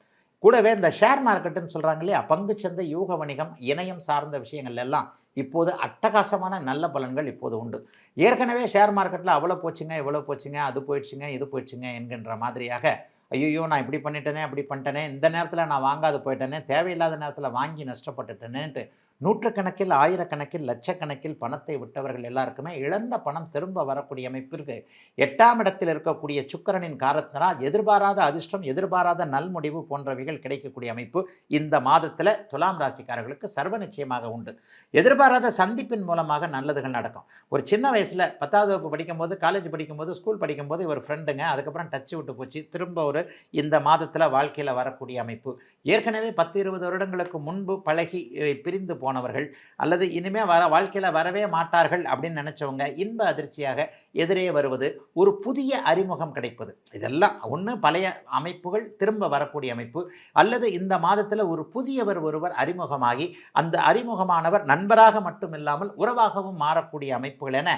கூடவே இந்த ஷேர் மார்க்கெட்டுன்னு சொல்கிறாங்க இல்லையா, பங்குச்சந்தை, யூக வணிகம், இணையம் சார்ந்த விஷயங்கள் எல்லாம் இப்போது அட்டகாசமான நல்ல பலன்கள் இப்போது உண்டு. ஏற்கனவே ஷேர் மார்க்கெட்டில் அவ்வளோ போச்சுங்க, இவ்வளோ போச்சுங்க, அது போயிடுச்சுங்க, இது போயிடுச்சுங்க என்கின்ற மாதிரியாக ஐயோ நான் இப்படி பண்ணிட்டேனே, அப்படி பண்ணிட்டேனே, இந்த நேரத்தில் நான் வாங்காது போயிட்டேனே, தேவையில்லாத நேரத்தில் வாங்கி நஷ்டப்பட்டுட்டேனேன்ட்டு நூற்றுக்கணக்கில் ஆயிரக்கணக்கில் லட்சக்கணக்கில் பணத்தை விட்டவர்கள் எல்லாருக்குமே இழந்த பணம் திரும்ப வரக்கூடிய அமைப்பிற்கு 8ஆம் இடத்தில் இருக்கக்கூடிய சுக்கிரனின் காரணத்தினால் எதிர்பாராத அதிர்ஷ்டம், எதிர்பாராத நல்முடிவு போன்றவைகள் கிடைக்கக்கூடிய அமைப்பு இந்த மாதத்தில் துலாம் ராசிக்காரர்களுக்கு சர்வ நிச்சயமாக உண்டு. எதிர்பாராத சந்திப்பின் மூலமாக நல்லதுகள் நடக்கும். ஒரு சின்ன வயசில் 10வது வகுப்பு படிக்கும்போது, காலேஜ் படிக்கும்போது, ஸ்கூல் படிக்கும்போது ஒரு ஃப்ரெண்டுங்க, அதுக்கப்புறம் டச்சு விட்டு போச்சு, திரும்ப ஒரு இந்த மாதத்தில் வாழ்க்கையில் வரக்கூடிய அமைப்பு. ஏற்கனவே 10-20 வருடங்களுக்கு முன்பு பழகி பிரிந்து போனவர்கள் அல்லது இனிமேல் வாழ்க்கையில் வரவே மாட்டார்கள் அப்படின்னு நினச்சவங்க இன்ப அதிர்ச்சியாக எதிரே வருவது, ஒரு புதிய அறிமுகம் கிடைப்பது, இதெல்லாம் ஒன்று பழைய அமைப்புகள் திரும்ப வரக்கூடிய அமைப்பு, அல்லது இந்த மாதத்தில் ஒரு புதியவர் ஒருவர் அறிமுகமாகி அந்த அறிமுகமானவர் நண்பராக மட்டும் இல்லாமல் உறவாகவும் மாறக்கூடிய அமைப்புகள் என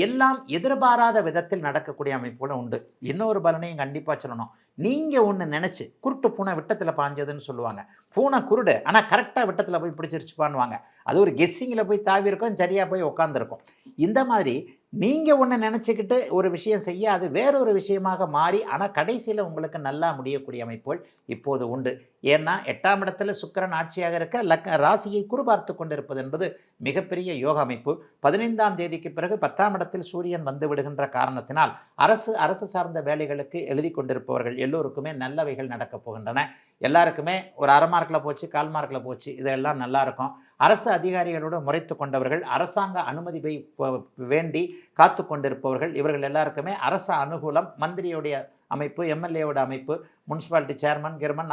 எல்லாம் எதிர்பாராத விதத்தில் நடக்கக்கூடிய அமைப்புகளும் உண்டு. இன்னொரு பலனையும் கண்டிப்பாக சொல்லணும். நீங்கள் ஒன்று நினச்சி குருட்டு பூனை விட்டத்தில் பாஞ்சதுன்னு சொல்லுவாங்க. பூனை குருடு, ஆனால் கரெக்டாக விட்டத்தில் போய் பிடிச்சிருச்சுப்பான்னுவாங்க. அது ஒரு கெஸ்ஸிங்கில் போய் தாவி இருக்கும், சரியாக போய் உட்காந்துருக்கும். இந்த மாதிரி நீங்கள் ஒன்று நினச்சிக்கிட்டு ஒரு விஷயம் செய்ய அது வேறொரு விஷயமாக மாறி ஆனால் கடைசியில் உங்களுக்கு நல்லா முடியக்கூடிய அமைப்புகள் இப்போது உண்டு. ஏன்னா 8ஆம் இடத்துல சுக்கிரன் ஆட்சியாக இருக்க ராசியை குறிபார்த்து கொண்டிருப்பது என்பது மிகப்பெரிய யோக அமைப்பு. 15ஆம் தேதிக்கு பிறகு 10ஆம் இடத்தில் சூரியன் வந்து விடுகின்ற காரணத்தினால் அரசு சார்ந்த வேலைகளுக்கு எழுதி கொண்டிருப்பவர்கள் எல்லோருக்குமே நல்லவைகள் நடக்கப் போகின்றன. எல்லாருக்குமே ஒரு 1/2 மார்க்கில் போச்சு, 1/4 மார்க்கில் போச்சு, இதெல்லாம் நல்லா இருக்கும். அரசு அதிகாரிகளோடு முறைத்து கொண்டவர்கள், அரசாங்க அனுமதி வேண்டி காத்து கொண்டிருப்பவர்கள், இவர்கள் எல்லாருக்குமே அரச அனுகூலம், மந்திரியுடைய அமைப்பு, எம்எல்ஏவோட அமைப்பு, முனிசிபாலிட்டி சேர்மன் கிர்மன்,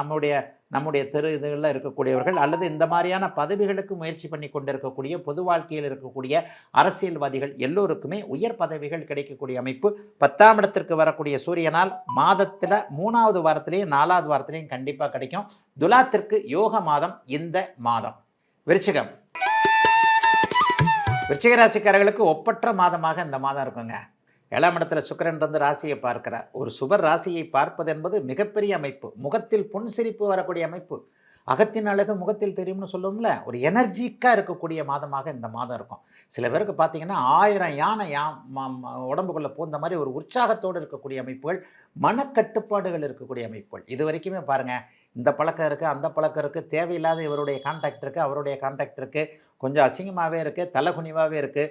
நம்முடைய தெரு இதுகளில் இருக்கக்கூடியவர்கள் அல்லது இந்த மாதிரியான பதவிகளுக்கு முயற்சி பண்ணி கொண்டிருக்கக்கூடிய பொது வாழ்க்கையில் இருக்கக்கூடிய அரசியல்வாதிகள் எல்லோருக்குமே உயர் பதவிகள் கிடைக்கக்கூடிய அமைப்பு 10ஆம் இடத்திற்கு வரக்கூடிய சூரியனால் மாதத்தில் 3வது வாரத்திலையும் 4வது வாரத்திலையும் கண்டிப்பாக கிடைக்கும். துலாத்திற்கு யோக மாதம் இந்த மாதம். விருச்சிகம் ராசிக்காரர்களுக்கு ஒப்பற்ற மாதமாக இந்த மாதம் இருக்குங்க. 7ஆம் இடத்துல சுக்கிரன் வந்து ராசியை பார்க்கிறார். ஒரு சுபர் ராசியை பார்ப்பது என்பது மிகப்பெரிய அமைப்பு. முகத்தில் புன்சிரிப்பு வரக்கூடிய அமைப்பு. அகத்தின் அழகு முகத்தில் தெரியும்னு சொல்லுவோம்ல, ஒரு எனர்ஜிக்காக இருக்கக்கூடிய மாதமாக இந்த மாதம் இருக்கும். சில பேருக்கு பார்த்தீங்கன்னா 1000 யானை உடம்புக்குள்ளே பூந்த மாதிரி ஒரு உற்சாகத்தோடு இருக்கக்கூடிய அமைப்புகள், மனக்கட்டுப்பாடுகள் இருக்கக்கூடிய அமைப்புகள். இது வரைக்குமே பாருங்கள், இந்த பழக்கம் இருக்குது, அந்த பழக்கம் இருக்குது, தேவையில்லாத இவருடைய கான்டாக்ட் இருக்குது, அவருடைய கான்டாக்ட் இருக்குது, கொஞ்சம் அசிங்கமாகவே இருக்குது, தலைகுனிவாகவே இருக்குது.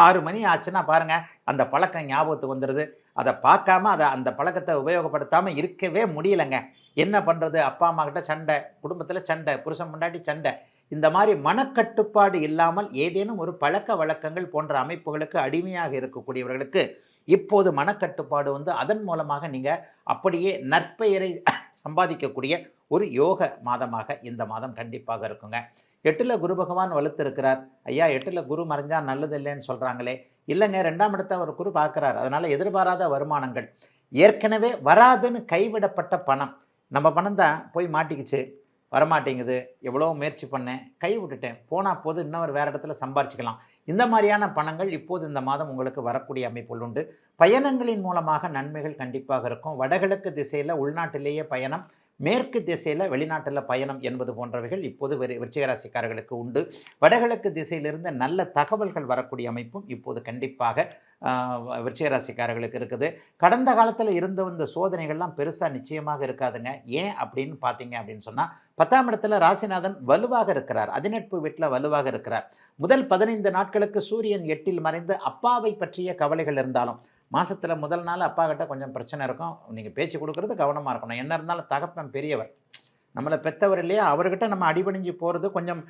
6 மணி ஆச்சுன்னா பாருங்கள் அந்த பழக்கம் ஞாபகத்துக்கு வந்துடுது. அதை பார்க்காம அந்த பழக்கத்தை உபயோகப்படுத்தாமல் இருக்கவே முடியலைங்க. என்ன பண்ணுறது? அப்பா அம்மா கிட்ட சண்டை, குடும்பத்தில் சண்டை, புருஷன் முன்னாடி சண்டை, இந்த மாதிரி மனக்கட்டுப்பாடு இல்லாமல் ஏதேனும் ஒரு பழக்க வழக்கங்கள் போன்ற அமைப்புகளுக்கு அடிமையாக இருக்கக்கூடியவர்களுக்கு இப்போது மனக்கட்டுப்பாடு வந்து அதன் மூலமாக நீங்கள் அப்படியே நற்பெயரை சம்பாதிக்கக்கூடிய ஒரு யோக மாதமாக இந்த மாதம் கண்டிப்பாக இருக்குங்க. 8ல் குரு பகவான் வலுத்திருக்கிறார். ஐயா 8ல் குரு மறைஞ்சால் நல்லது இல்லைன்னு சொல்கிறாங்களே. இல்லைங்க, 2ஆம் இடத்தை அவர் குரு பார்க்குறார். அதனால் எதிர்பாராத வருமானங்கள், ஏற்கனவே வராதுன்னு கைவிடப்பட்ட பணம், நம்ம பணம் தான் போய் மாட்டிக்கிச்சு, வரமாட்டேங்குது, எவ்வளோ முயற்சி பண்ணேன், கை விட்டுட்டேன், போனால் போது இன்னொரு வேறு இடத்துல சம்பாரிச்சிக்கலாம், இந்த மாதிரியான பணங்கள் இப்போது இந்த மாதம் உங்களுக்கு வரக்கூடிய அமைப்புகள் உண்டு. பயணங்களின் மூலமாக நன்மைகள் கண்டிப்பாக இருக்கும். வடகிழக்கு திசையில் உள்நாட்டிலேயே பயணம், மேற்கு திசையில் வெளிநாட்டில் பயணம் என்பது போன்றவைகள் இப்போது விருச்சிக ராசிக்காரர்களுக்கு உண்டு. வடகிழக்கு திசையிலிருந்து நல்ல தகவல்கள் வரக்கூடிய அமைப்பும் இப்போது கண்டிப்பாக விருச்சிக ராசிக்காரர்களுக்கு இருக்குது. கடந்த காலத்தில் இருந்த இந்த சோதனைகள்லாம் பெருசாக நிச்சயமாக இருக்காதுங்க. ஏன் அப்படின்னு பார்த்தீங்க அப்படின்னு சொன்னால் 10ஆம் இடத்துல ராசிநாதன் வலுவாக இருக்கிறார், அதிநட்பு வீட்டில் வலுவாக இருக்கிறார். முதல் 15 நாட்களுக்கு சூரியன் 8ல் மறைந்து அப்பாவை பற்றிய கவலைகள் இருந்தாலும் மாதத்தில் முதல் நாள் அப்பா கிட்ட கொஞ்சம் பிரச்சனை இருக்கும். நீங்கள் பேச்சு கொடுக்கறது கவனமாக இருக்கணும். என்ன இருந்தாலும் தகப்பன் பெரியவர், நம்மளை பெற்றவர் இல்லையா, அவர்கிட்ட நம்ம அடிபணிஞ்சு போகிறது, கொஞ்சம்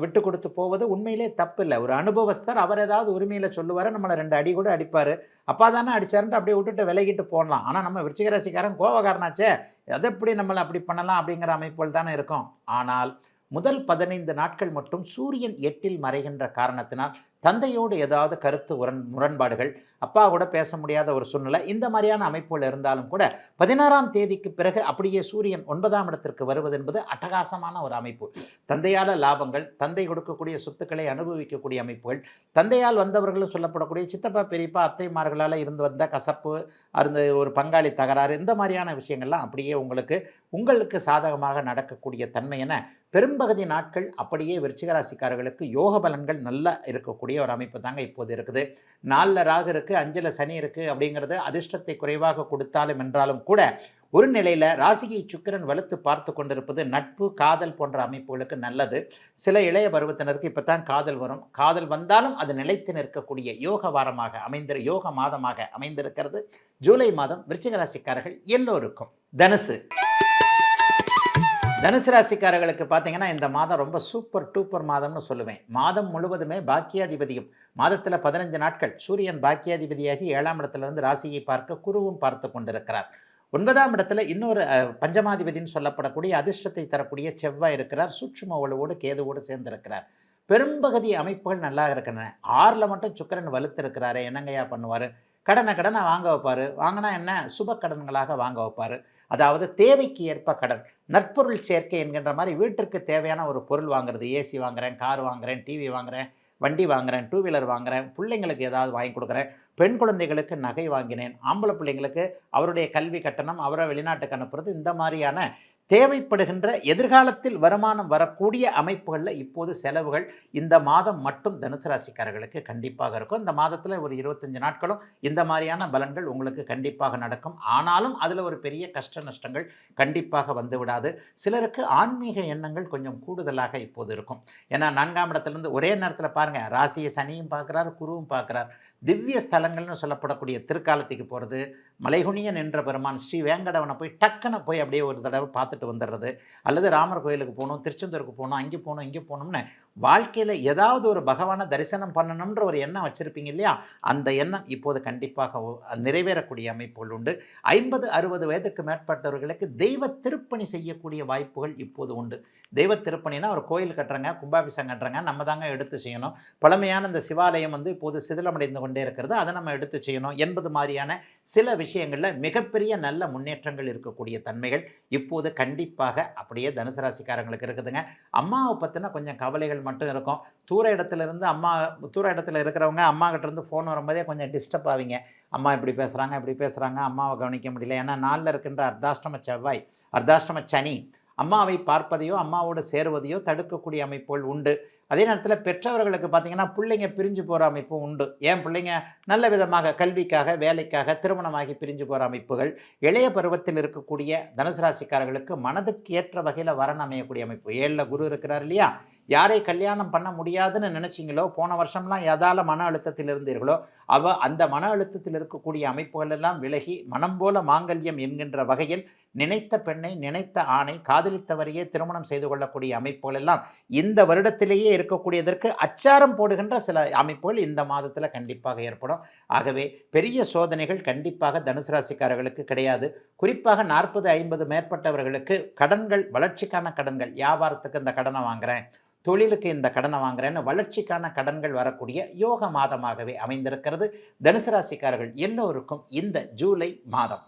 விட்டு கொடுத்து போவது உண்மையிலே தப்பு இல்லை. ஒரு அனுபவஸ்தர், அவர் ஏதாவது உரிமையில் சொல்லுவார், நம்மளை 2 அடி கூட அடிப்பார். அப்பா தானே அடித்தாருன்ட்டு அப்படியே விட்டுட்டு விலகிட்டு போடலாம். ஆனால் நம்ம விருச்சிக ராசிக்காரன் கோவக்காரனாச்சே, அதை எப்படி நம்மளை அப்படி பண்ணலாம் அப்படிங்கிற அமைப்புகள் தானே இருக்கும். ஆனால் முதல் 15 நாட்கள் மட்டும் சூரியன் 8ல் மறைகின்ற காரணத்தினால் தந்தையோடு ஏதாவது கருத்து முரண்பாடுகள், அப்பா கூட பேச முடியாத ஒரு சூழ்நிலை, இந்த மாதிரியான அமைப்புகள் இருந்தாலும் கூட 16ஆம் தேதிக்கு பிறகு அப்படியே சூரியன் 9ஆம் இடத்திற்கு வருவது என்பது அட்டகாசமான ஒரு அமைப்பு. தந்தையால் லாபங்கள், தந்தை கொடுக்கக்கூடிய சொத்துக்களை அனுபவிக்கக்கூடிய அமைப்புகள், தந்தையால் வந்தவர்களும் சொல்லப்படக்கூடிய சித்தப்பா பெரியப்பா அத்தைமார்களால் இருந்து வந்த கசப்பு, அந்த ஒரு பங்காளி தகராறு, இந்த மாதிரியான விஷயங்கள்லாம் அப்படியே உங்களுக்கு சாதகமாக நடக்கக்கூடிய தன்மை என பெரும்பகுதி நாட்கள் அப்படியே விருச்சிக ராசிக்காரர்களுக்கு யோக பலன்கள் நல்லா இருக்கக்கூடிய ஒரு அமைப்பு தாங்க இப்போது இருக்குது. 4 ராகு இருக்குது, 5 சனி இருக்குது அப்படிங்கிறது அதிர்ஷ்டத்தை குறைவாக கொடுத்தாலும் என்றாலும் கூட ஒரு நிலையில் ராசியை சுக்கிரன் வலுத்து பார்த்து கொண்டிருப்பது நட்பு காதல் போன்ற அமைப்புகளுக்கு நல்லது. சில இளைய பருவத்தினருக்கு இப்போ தான் காதல் வரும். காதல் வந்தாலும் அது நிலைத்து நிற்கக்கூடிய யோக மாதமாக அமைந்திருக்கிறது ஜூலை மாதம் விருச்சிக ராசிக்காரர்கள் எல்லோருக்கும். தனுசு ராசிக்காரர்களுக்கு பார்த்தீங்கன்னா இந்த மாதம் ரொம்ப சூப்பர் டூப்பர் மாதம்னு சொல்லுவேன். மாதம் முழுவதுமே பாக்கியாதிபதியும் மாதத்தில் 15 நாட்கள் சூரியன் பாக்கியாதிபதியாகி 7ஆம் இடத்திலிருந்து ராசியை பார்க்க குருவும் பார்த்து கொண்டிருக்கிறார். 9ஆம் இடத்துல இன்னொரு பஞ்சமாதிபதினு சொல்லப்படக்கூடிய அதிர்ஷ்டத்தை தரக்கூடிய செவ்வாய் இருக்கிறார். சூட்சும வலுவோடு கேதுவோடு சேர்ந்திருக்கிறார். பெரும்பகுதி அமைப்புகள் நல்லா இருக்கின்றன. 6ல் மட்டும் சுக்கிரன் வலுத்து இருக்கிறாரு. என்னங்கய்யா பண்ணுவார்? கடனை வாங்க வைப்பார். வாங்கினா என்ன, சுப கடன்களாக வாங்க வைப்பார். அதாவது தேவைக்கு ஏற்ப கடன், நற்பொருள் சேர்க்கை என்கின்ற மாதிரி வீட்டிற்கு தேவையான ஒரு பொருள் வாங்குறது. ஏசி வாங்குறேன், கார் வாங்குறேன், டிவி வாங்குறேன், வண்டி வாங்குறேன், 2 வீலர் வாங்குறேன், பிள்ளைங்களுக்கு ஏதாவது வாங்கி கொடுக்குறேன், பெண் குழந்தைகளுக்கு நகை வாங்கினேன், ஆம்பளை பிள்ளைங்களுக்கு அவருடைய கல்வி கட்டணம், அவரை வெளிநாட்டுக்கு அனுப்புறது, இந்த மாதிரியான தேவைப்படுகின்ற எதிர்காலத்தில் வருமானம் வரக்கூடிய அமைப்புகளில் இப்போது செலவுகள் இந்த மாதம் மட்டும் தனுசு ராசிக்காரர்களுக்கு கண்டிப்பாக இருக்கும். இந்த மாதத்தில் ஒரு 25 நாட்களும் இந்த மாதிரியான பலன்கள் உங்களுக்கு கண்டிப்பாக நடக்கும். ஆனாலும் அதில் ஒரு பெரிய கஷ்ட நஷ்டங்கள் கண்டிப்பாக வந்து விடாது. சிலருக்கு ஆன்மீக எண்ணங்கள் கொஞ்சம் கூடுதலாக இப்போது இருக்கும். ஏன்னா 4ஆம் இடத்துலேருந்து ஒரே நேரத்தில் பாருங்கள், ராசியை சனியும் பார்க்குறார், குருவும் பார்க்குறார். திவ்ய ஸ்தலங்கள்னு சொல்லப்படக்கூடிய திருக்காலத்துக்கு போகிறது, மலைகுனிய நின்ற பெருமான் ஸ்ரீ வேங்கடவனை போய் டக்குன்னு போய் அப்படியே ஒரு தடவை பார்த்துட்டு வந்துடுறது, அல்லது ராமர் கோயிலுக்கு போகணும், திருச்செந்தூருக்கு போகணும், அங்கே போகணும், இங்கே போகணும்னு வாழ்க்கையில் ஏதாவது ஒரு பகவானை தரிசனம் பண்ணணுன்ற ஒரு எண்ணம் வச்சுருப்பீங்க இல்லையா? அந்த எண்ணம் இப்போது கண்டிப்பாக நிறைவேறக்கூடிய அமைப்புகள் உண்டு. 50-60 வயதுக்கு மேற்பட்டவர்களுக்கு தெய்வ திருப்பணி செய்யக்கூடிய வாய்ப்புகள் இப்போது உண்டு. தெய்வ திருப்பணினா ஒரு கோயில் கட்டுறங்க, கும்பாபிஷேகம் கட்டுறங்க, நம்ம தாங்க எடுத்து செய்யணும். பழமையான இந்த சிவாலயம் இப்போது சிதிலமடைந்து கொண்டே இருக்கிறது, அதை நம்ம எடுத்து செய்யணும் என்பது மாதிரியான சில விஷயங்களில் மிகப்பெரிய நல்ல முன்னேற்றங்கள் இருக்கக்கூடிய தன்மைகள் இப்போது கண்டிப்பாக அப்படியே தனுசு ராசிக்காரங்களுக்கு இருக்குதுங்க. அம்மாவை பற்றின கொஞ்சம் கவலைகள் மட்டும் இருக்கும். தூர இடத்துல இருக்கிறவங்க அம்மா கிட்ட இருந்து ஃபோன் வரும்போதே கொஞ்சம் டிஸ்டர்ப் ஆவீங்க. அம்மா இப்படி பேசுகிறாங்க, அம்மாவை கவனிக்க முடியல. ஏன்னா 4ல் இருக்கின்ற அர்த்தாஷ்டம செவ்வாய், அர்த்தாஷ்டம சனி அம்மாவை பார்ப்பதையோ அம்மாவோடு சேருவதையோ தடுக்கக்கூடிய அமைப்புகள் உண்டு. அதே நேரத்தில் பெற்றவர்களுக்கு பார்த்திங்கன்னா பிள்ளைங்க பிரிஞ்சு போகிற அமைப்பும் உண்டு. ஏன் பிள்ளைங்க நல்ல விதமாக கல்விக்காக, வேலைக்காக திருமணமாகி பிரிஞ்சு போகிற அமைப்புகள். இளைய பருவத்தில் இருக்கக்கூடிய தனுசு ராசிக்காரர்களுக்கு மனதுக்கு ஏற்ற வகையில் வரன் அமையக்கூடிய அமைப்பு. 7ல் குரு இருக்கிறார் இல்லையா? யாரை கல்யாணம் பண்ண முடியாதுன்னு நினச்சிங்களோ, போன வருஷம்லாம் எதால மன அழுத்தத்தில் இருந்தீர்களோ, அந்த மன அழுத்தத்தில் இருக்கக்கூடிய அமைப்புகள் எல்லாம் விலகி மனம் போல மாங்கல்யம் என்கின்ற வகையில் நினைத்த பெண்ணை, நினைத்த ஆணை, காதலித்தவரையே திருமணம் செய்து கொள்ளக்கூடிய அமைப்புகள் எல்லாம் இந்த வருடத்திலேயே இருக்கக்கூடியதற்கு அச்சாரம் போடுகின்ற சில அமைப்புகள் இந்த மாதத்தில் கண்டிப்பாக ஏற்படும். ஆகவே பெரிய சோதனைகள் கண்டிப்பாக தனுசு ராசிக்காரர்களுக்கு கிடையாது. குறிப்பாக 40-50 மேற்பட்டவர்களுக்கு கடன்கள், வளர்ச்சிக்கான கடன்கள், வியாபாரத்துக்கு இந்த கடனை வாங்குறேன், தொழிலுக்கு இந்த கடனை வாங்குறேன்னு வளர்ச்சிக்கான கடன்கள் வரக்கூடிய யோக மாதமாகவே அமைந்திருக்கிறது தனுசு ராசிக்காரர்கள் எல்லோருக்கும் இந்த ஜூலை மாதம்.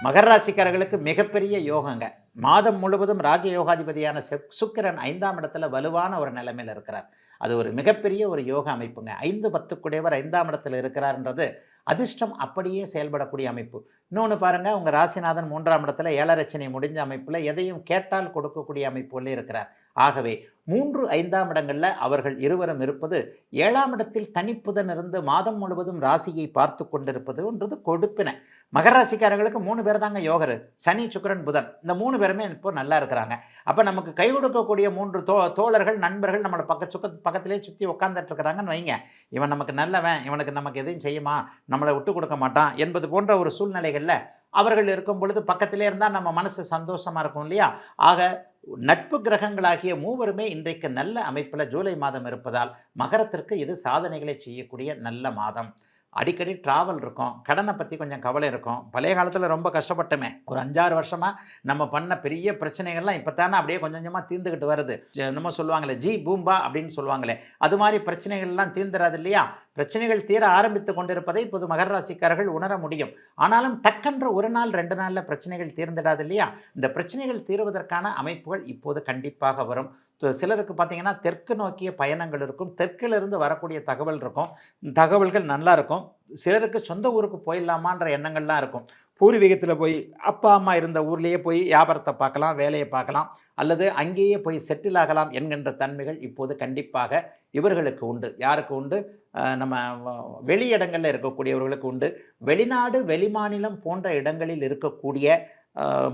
மகர ராசிக்காரர்களுக்கு மிகப்பெரிய யோகங்க. மாதம் முழுவதும் ராஜயோகாதிபதியான சுக்கிரன் 5ஆம் இடத்துல வலுவான ஒரு நிலைமையில் இருக்கிறார். அது ஒரு மிகப்பெரிய ஒரு யோக அமைப்புங்க. 5-10 கூடியவர் 5ஆம் இடத்துல இருக்கிறார்ன்றது அதிர்ஷ்டம் அப்படியே செயல்படக்கூடிய அமைப்பு. இன்னொன்று பாருங்கள், உங்கள் ராசிநாதன் 3ஆம் இடத்துல 7 ரச்சனை முடிஞ்ச அமைப்பில் எதையும் கேட்டால் கொடுக்கக்கூடிய அமைப்புள்ளே இருக்கிறார். ஆகவே 3-5ஆம் இடங்களில் அவர்கள் இருவரும் இருப்பது, 7ஆம் இடத்தில் தனிப்புதன் இருந்து மாதம் முழுவதும் ராசியை பார்த்து கொண்டிருப்பதுன்றது கொடுப்பினை. மகர ராசிக்காரர்களுக்கு 3 பேர் தாங்க யோகர், சனி, சுக்கிரன், புதன். இந்த 3 பேருமே இப்போ நல்லா இருக்கிறாங்க. அப்போ நமக்கு கை கொடுக்கக்கூடிய 3 தோழர்கள், நண்பர்கள் நம்மளை பக்கத்திலே சுற்றி உட்காந்துட்டு இருக்கிறாங்கன்னு வைங்க. இவன் நமக்கு நல்லவன், இவனுக்கு நமக்கு எதையும் செய்யுமா, நம்மளை விட்டு கொடுக்க மாட்டான் என்பது போன்ற ஒரு சூழ்நிலைகளில் அவர்கள் இருக்கும் பொழுது பக்கத்திலே இருந்தால் நம்ம மனசு சந்தோஷமாக இருக்கும் இல்லையா? ஆக நட்பு கிரகங்களாகிய மூவருமே இன்றைக்கு நல்ல அமைப்பில் ஜூலை மாதம் இருப்பதால் மகரத்திற்கு இது சாதனைகளை செய்யக்கூடிய நல்ல மாதம். அடிக்கடி ட்ராவல் இருக்கும், கடனை பற்றி கொஞ்சம் கவலை இருக்கும். பழைய காலத்தில் ரொம்ப கஷ்டப்பட்டோமே, ஒரு 5-6 வருஷமாக நம்ம பண்ண பெரிய பிரச்சனைகள்லாம் இப்போ தானே அப்படியே கொஞ்சம் கொஞ்சமாக தீர்ந்துக்கிட்டு வருது. நம்ம சொல்லுவாங்களே ஜி பூம்பா அப்படின்னு சொல்லுவாங்களே, அது மாதிரி பிரச்சனைகள்லாம் தீர்ந்துடாது இல்லையா? பிரச்சனைகள் தீர ஆரம்பித்து கொண்டிருப்பதை இப்போது மகர ராசிக்காரர்கள் உணர முடியும். ஆனாலும் டக்கென்று 1 நாள் 2 நாளில் பிரச்சனைகள் தீர்ந்துடாது இல்லையா? இந்த பிரச்சனைகள் தீர்வதற்கான அமைப்புகள் இப்போது கண்டிப்பாக வரும். சிலருக்கு பார்த்தீங்கன்னா தெற்கு நோக்கிய பயணங்கள் இருக்கும், தெற்கிலிருந்து வரக்கூடிய தகவல் இருக்கும், தகவல்கள் நல்லா இருக்கும். சிலருக்கு சொந்த ஊருக்கு போயிடலாமான்ற எண்ணங்கள்லாம் இருக்கும். பூர்வீகத்தில் போய் அப்பா அம்மா இருந்த ஊர்லேயே போய் வியாபாரத்தை பார்க்கலாம், வேலையை பார்க்கலாம், அல்லது அங்கேயே போய் செட்டில் ஆகலாம் என்கின்ற தன்மைகள் இப்போது கண்டிப்பாக இவர்களுக்கு உண்டு. யாருக்கு உண்டு? நம்ம வெளியிடங்களில் இருக்கக்கூடியவர்களுக்கு உண்டு. வெளிநாடு வெளிமாநிலம் போன்ற இடங்களில் இருக்கக்கூடிய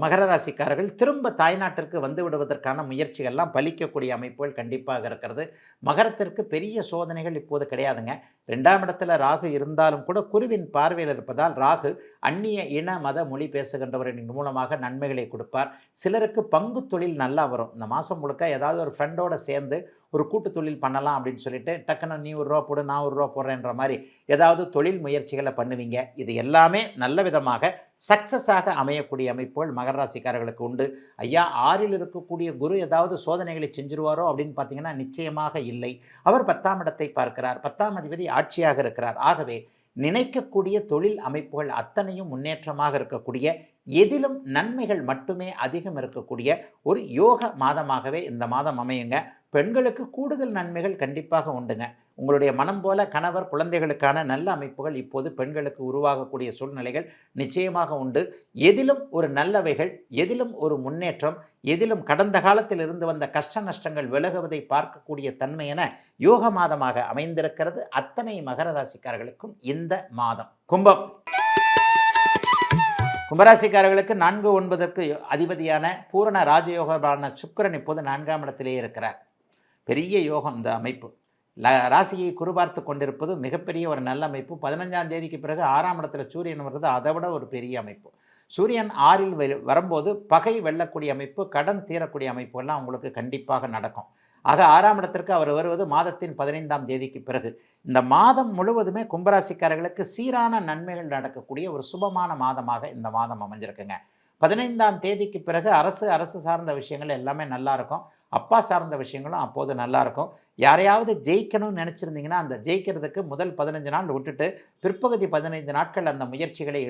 மகர ராசிக்காரர்கள் திரும்ப தாய்நாட்டிற்கு வந்து விடுவதற்கான முயற்சிகள்லாம் பலிக்கக்கூடிய அமைப்புகள் கண்டிப்பாக இருக்கிறது. மகரத்திற்கு பெரிய சோதனைகள் இப்போது கிடையாதுங்க. 2ஆம் இடத்துல ராகு இருந்தாலும் கூட குருவின் பார்வையில் இருப்பதால் ராகு அந்நிய இன மத மொழி பேசுகின்றவரின் மூலமாக நன்மைகளை கொடுப்பார். சிலருக்கு பங்கு தொழில் நல்லா வரும். இந்த மாதம் முழுக்க ஏதாவது ஒரு ஃப்ரெண்டோட சேர்ந்து ஒரு கூட்டு தொழில் பண்ணலாம் அப்படின்னு சொல்லிட்டு டக்குன்னு நீ ₹1 போடு, நான் ₹1 போடுறேன்ற மாதிரி ஏதாவது தொழில் முயற்சிகளை பண்ணுவீங்க. இது எல்லாமே நல்ல விதமாக சக்ஸஸாக அமையக்கூடிய அமைப்புகள் மகர ராசிக்காரர்களுக்கு உண்டு. ஐயா 6ல் இருக்கக்கூடிய குரு ஏதாவது சோதனைகளை செஞ்சிருவாரோ அப்படின்னு பார்த்தீங்கன்னா நிச்சயமாக இல்லை. அவர் 10ஆம் இடத்தை பார்க்கிறார். 10ஆம் அதிபதி ஆட்சியாக இருக்கிறார். ஆகவே நினைக்கக்கூடிய தொழில் அமைப்புகள் அத்தனையும் முன்னேற்றமாக இருக்கக்கூடிய, எதிலும் நன்மைகள் மட்டுமே அதிகம் இருக்கக்கூடிய ஒரு யோக மாதமாகவே இந்த மாதம் அமையுங்க. பெண்களுக்கு கூடுதல் நன்மைகள் கண்டிப்பாக உண்டுங்க. உங்களுடைய மனம் போல கணவர் குழந்தைகளுக்கான நல்ல அமைப்புகள் இப்போது பெண்களுக்கு உருவாகக்கூடிய சூழ்நிலைகள் நிச்சயமாக உண்டு. எதிலும் ஒரு நல்லவைகள், எதிலும் ஒரு முன்னேற்றம், எதிலும் கடந்த காலத்தில் இருந்து வந்த கஷ்ட நஷ்டங்கள் விலகுவதை பார்க்கக்கூடிய தன்மை என யோக மாதமாக அமைந்திருக்கிறது அத்தனை மகர ராசிக்காரர்களுக்கும் இந்த மாதம். கும்பராசிக்காரர்களுக்கு 4-9க்கு அதிபதியான பூரண ராஜயோகமான சுக்கிரன் இப்போது 4ஆம் இடத்திலே இருக்கிறார். பெரிய யோகம் இந்த அமைப்பு. ராசியை குறிபார்த்து கொண்டிருப்பது மிகப்பெரிய ஒரு நல்ல அமைப்பு. 15ஆம் தேதிக்கு பிறகு 6ஆம் இடத்துல சூரியன் வருது, அதை விட ஒரு பெரிய அமைப்பு. சூரியன் 6ல் வரும்போது பகை வெல்லக்கூடிய அமைப்பு, கடன் தீரக்கூடிய அமைப்புகள்லாம் உங்களுக்கு கண்டிப்பாக நடக்கும். ஆக 6ஆம் இடத்திற்கு அவர் வருவது மாதத்தின் 15ஆம் தேதிக்கு பிறகு. இந்த மாதம் முழுவதுமே கும்பராசிக்காரர்களுக்கு சீரான நன்மைகள் நடக்கக்கூடிய ஒரு சுபமான மாதமாக இந்த மாதம் அமைஞ்சிருக்குங்க. 15ஆம் தேதிக்கு பிறகு அரசு சார்ந்த விஷயங்கள் எல்லாமே நல்லா இருக்கும். அப்பா சார்ந்த விஷயங்களும் அப்போது நல்லா இருக்கும். யாரையாவது ஜெயிக்கணும்னு நினச்சிருந்தீங்கன்னா அந்த ஜெயிக்கிறதுக்கு முதல் 15 நாள் விட்டுட்டு பிற்பகுதி 15 நாட்கள் அந்த முயற்சிகளை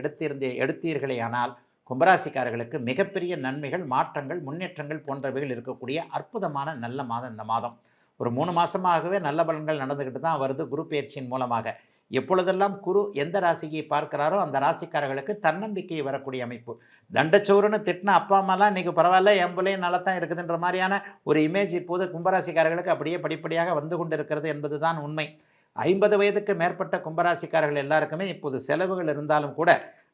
எடுத்தீர்களே ஆனால் கும்பராசிக்காரர்களுக்கு மிகப்பெரிய நன்மைகள், மாற்றங்கள், முன்னேற்றங்கள் போன்றவைகள் இருக்கக்கூடிய அற்புதமான நல்ல மாதம் இந்த மாதம். ஒரு 3 மாதமாகவே நல்ல பலன்கள் நடந்துக்கிட்டு தான் வருது குரு பெயர்ச்சியின் மூலமாக. எப்பொழுதெல்லாம் குரு எந்த ராசியை பார்க்கிறாரோ அந்த ராசிக்காரர்களுக்கு தன்னம்பிக்கை வரக்கூடிய அமைப்பு. தண்டச்சோறுன்னு திட்டின அப்பா அம்மாலாம் இன்றைக்கி பரவாயில்ல, என் பிள்ளையும் நல்லா தான் இருக்குதுன்ற மாதிரியான ஒரு இமேஜ் இப்போது கும்பராசிக்காரர்களுக்கு அப்படியே படிப்படியாக வந்து கொண்டு இருக்கிறது என்பது தான் உண்மை. 50 வயதுக்கு மேற்பட்ட கும்பராசிக்காரர்கள் எல்லாருக்குமே இப்போது செலவுகள் இருந்தாலும் கூட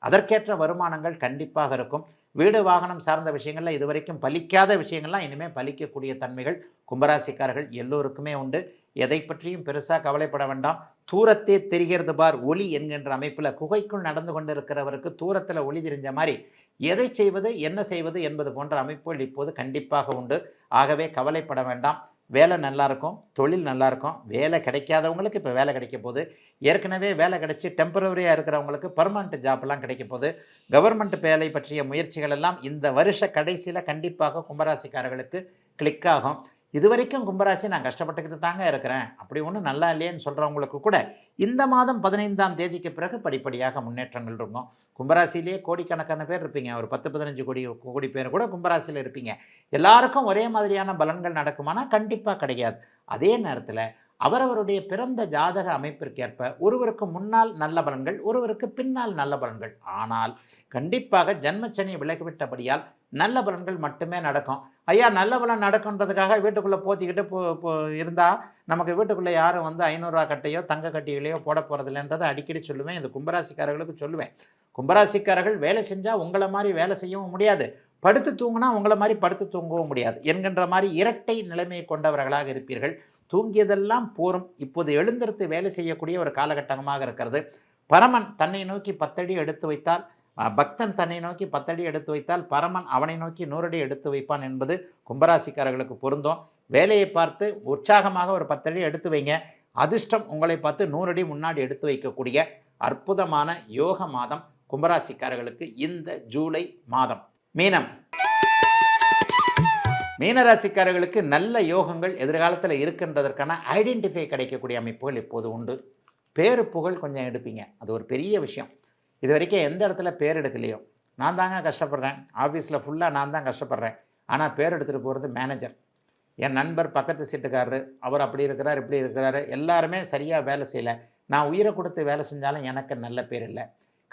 அதற்கேற்ற வருமானங்கள் கண்டிப்பாக இருக்கும். வீடு வாகனம் சார்ந்த விஷயங்களில் இதுவரைக்கும் பலிக்காத விஷயங்கள்லாம் இனிமேல் பலிக்கக்கூடிய தன்மைகள் கும்பராசிக்காரர்கள் எல்லோருக்குமே உண்டு. எதை பற்றியும் பெருசாக கவலைப்பட வேண்டாம். தூரத்தே தெரிகிறது பார் ஒளி என்கின்ற அமைப்பில் குகைக்குள் நடந்து கொண்டு இருக்கிறவருக்கு தூரத்தில் ஒளி தெரிஞ்ச மாதிரி எதை செய்வது, என்ன செய்வது என்பது போன்ற அமைப்புகள் இப்போது கண்டிப்பாக உண்டு. ஆகவே கவலைப்பட வேண்டாம். வேலை நல்லாயிருக்கும், தொழில் நல்லாயிருக்கும். வேலை கிடைக்காதவங்களுக்கு இப்போ வேலை கிடைக்க போகுது. ஏற்கனவே வேலை கிடைச்சி டெம்பரவரியாக இருக்கிறவங்களுக்கு பர்மனெண்ட் ஜாப்லாம் கிடைக்க போகுது. கவர்மெண்ட் வேலை பற்றிய முயற்சிகள் எல்லாம் இந்த வருஷ கடைசியில் கண்டிப்பாக கும்பராசிக்காரர்களுக்கு கிளிக் ஆகும். இதுவரைக்கும் கும்பராசி நான் கஷ்டப்பட்டுக்கிட்டு தாங்க இருக்கிறேன், அப்படி ஒன்றும் நல்லா இல்லையேன்னு சொல்கிறவங்களுக்கு கூட இந்த மாதம் 15ஆம் தேதிக்கு பிறகு படிப்படியாக முன்னேற்றங்கள் இருக்கும். கும்பராசிலேயே கோடிக்கணக்கான பேர் இருப்பீங்க. ஒரு 10-15 கோடி பேர் கூட கும்பராசியில் இருப்பீங்க. எல்லாருக்கும் ஒரே மாதிரியான பலன்கள் நடக்குமானா கண்டிப்பாக கிடையாது. அதே நேரத்தில் அவரவருடைய பிறந்த ஜாதக அமைப்பிற்கேற்ப ஒருவருக்கு முன்னால் நல்ல பலன்கள், ஒருவருக்கு பின்னால் நல்ல பலன்கள். ஆனால் கண்டிப்பாக ஜன்மச்சனி விலகிவிட்டபடியால் நல்ல பலன்கள் மட்டுமே நடக்கும். ஐயா நல்ல பலன் நடக்குன்றதுக்காக வீட்டுக்குள்ளே போத்திக்கிட்டு இருந்தால் நமக்கு வீட்டுக்குள்ளே யாரும் வந்து 500 ரூபா கட்டையோ தங்க கட்டிகளையோ போட போகிறதில்லைன்றதை அடிக்கடி சொல்லுவேன். இந்த கும்பராசிக்காரர்களுக்கு சொல்லுவேன். கும்பராசிக்காரர்கள் வேலை செஞ்சால் உங்களை மாதிரி வேலை செய்யவும் முடியாது, படுத்து தூங்கினா உங்களை மாதிரி படுத்து தூங்கவும் முடியாது என்கின்ற மாதிரி இரட்டை நிலைமையை கொண்டவர்களாக இருப்பீர்கள். தூங்கியதெல்லாம் போரும். இப்போது எழுந்திருத்து வேலை செய்யக்கூடிய ஒரு காலகட்டமாக இருக்கிறது. பரமன் தன்னை நோக்கி 10 அடி எடுத்து வைத்தால், பக்தன் தன்னை நோக்கி 10 அடி எடுத்து வைத்தால் பரமன் அவனை நோக்கி 100 அடி எடுத்து வைப்பான் என்பது கும்பராசிக்காரர்களுக்கு பொருந்தும். வேலையை பார்த்து உற்சாகமாக ஒரு 10 அடி எடுத்து வைங்க. அதிர்ஷ்டம் உங்களை பார்த்து 100 அடி முன்னாடி எடுத்து வைக்கக்கூடிய அற்புதமான யோக மாதம் கும்பராசிக்காரர்களுக்கு இந்த ஜூலை மாதம். மீனராசிக்காரர்களுக்கு நல்ல யோகங்கள் எதிர்காலத்தில் இருக்கின்றதற்கான ஐடென்டிஃபை கிடைக்கக்கூடிய அமைப்புகள் இப்போது உண்டு. பேரு புகழ் கொஞ்சம் எடுப்பீங்க, அது ஒரு பெரிய விஷயம். இது வரைக்கும் எந்த இடத்துல பேர் எடுக்கலையோ, நான் தாங்க கஷ்டப்படுறேன், ஆஃபீஸில் ஃபுல்லாக நான் தான் கஷ்டப்படுறேன், ஆனால் பேர் எடுத்துகிட்டு போகிறது மேனேஜர். என் நண்பர் பக்கத்து சீட்டுக்காரரு அவர் அப்படி இருக்கிறார் இப்படி இருக்கிறாரு, எல்லாருமே சரியாக வேலை செய்யலை, நான் உயிரை கொடுத்து வேலை செஞ்சாலும் எனக்கு நல்ல பேர் இல்லை.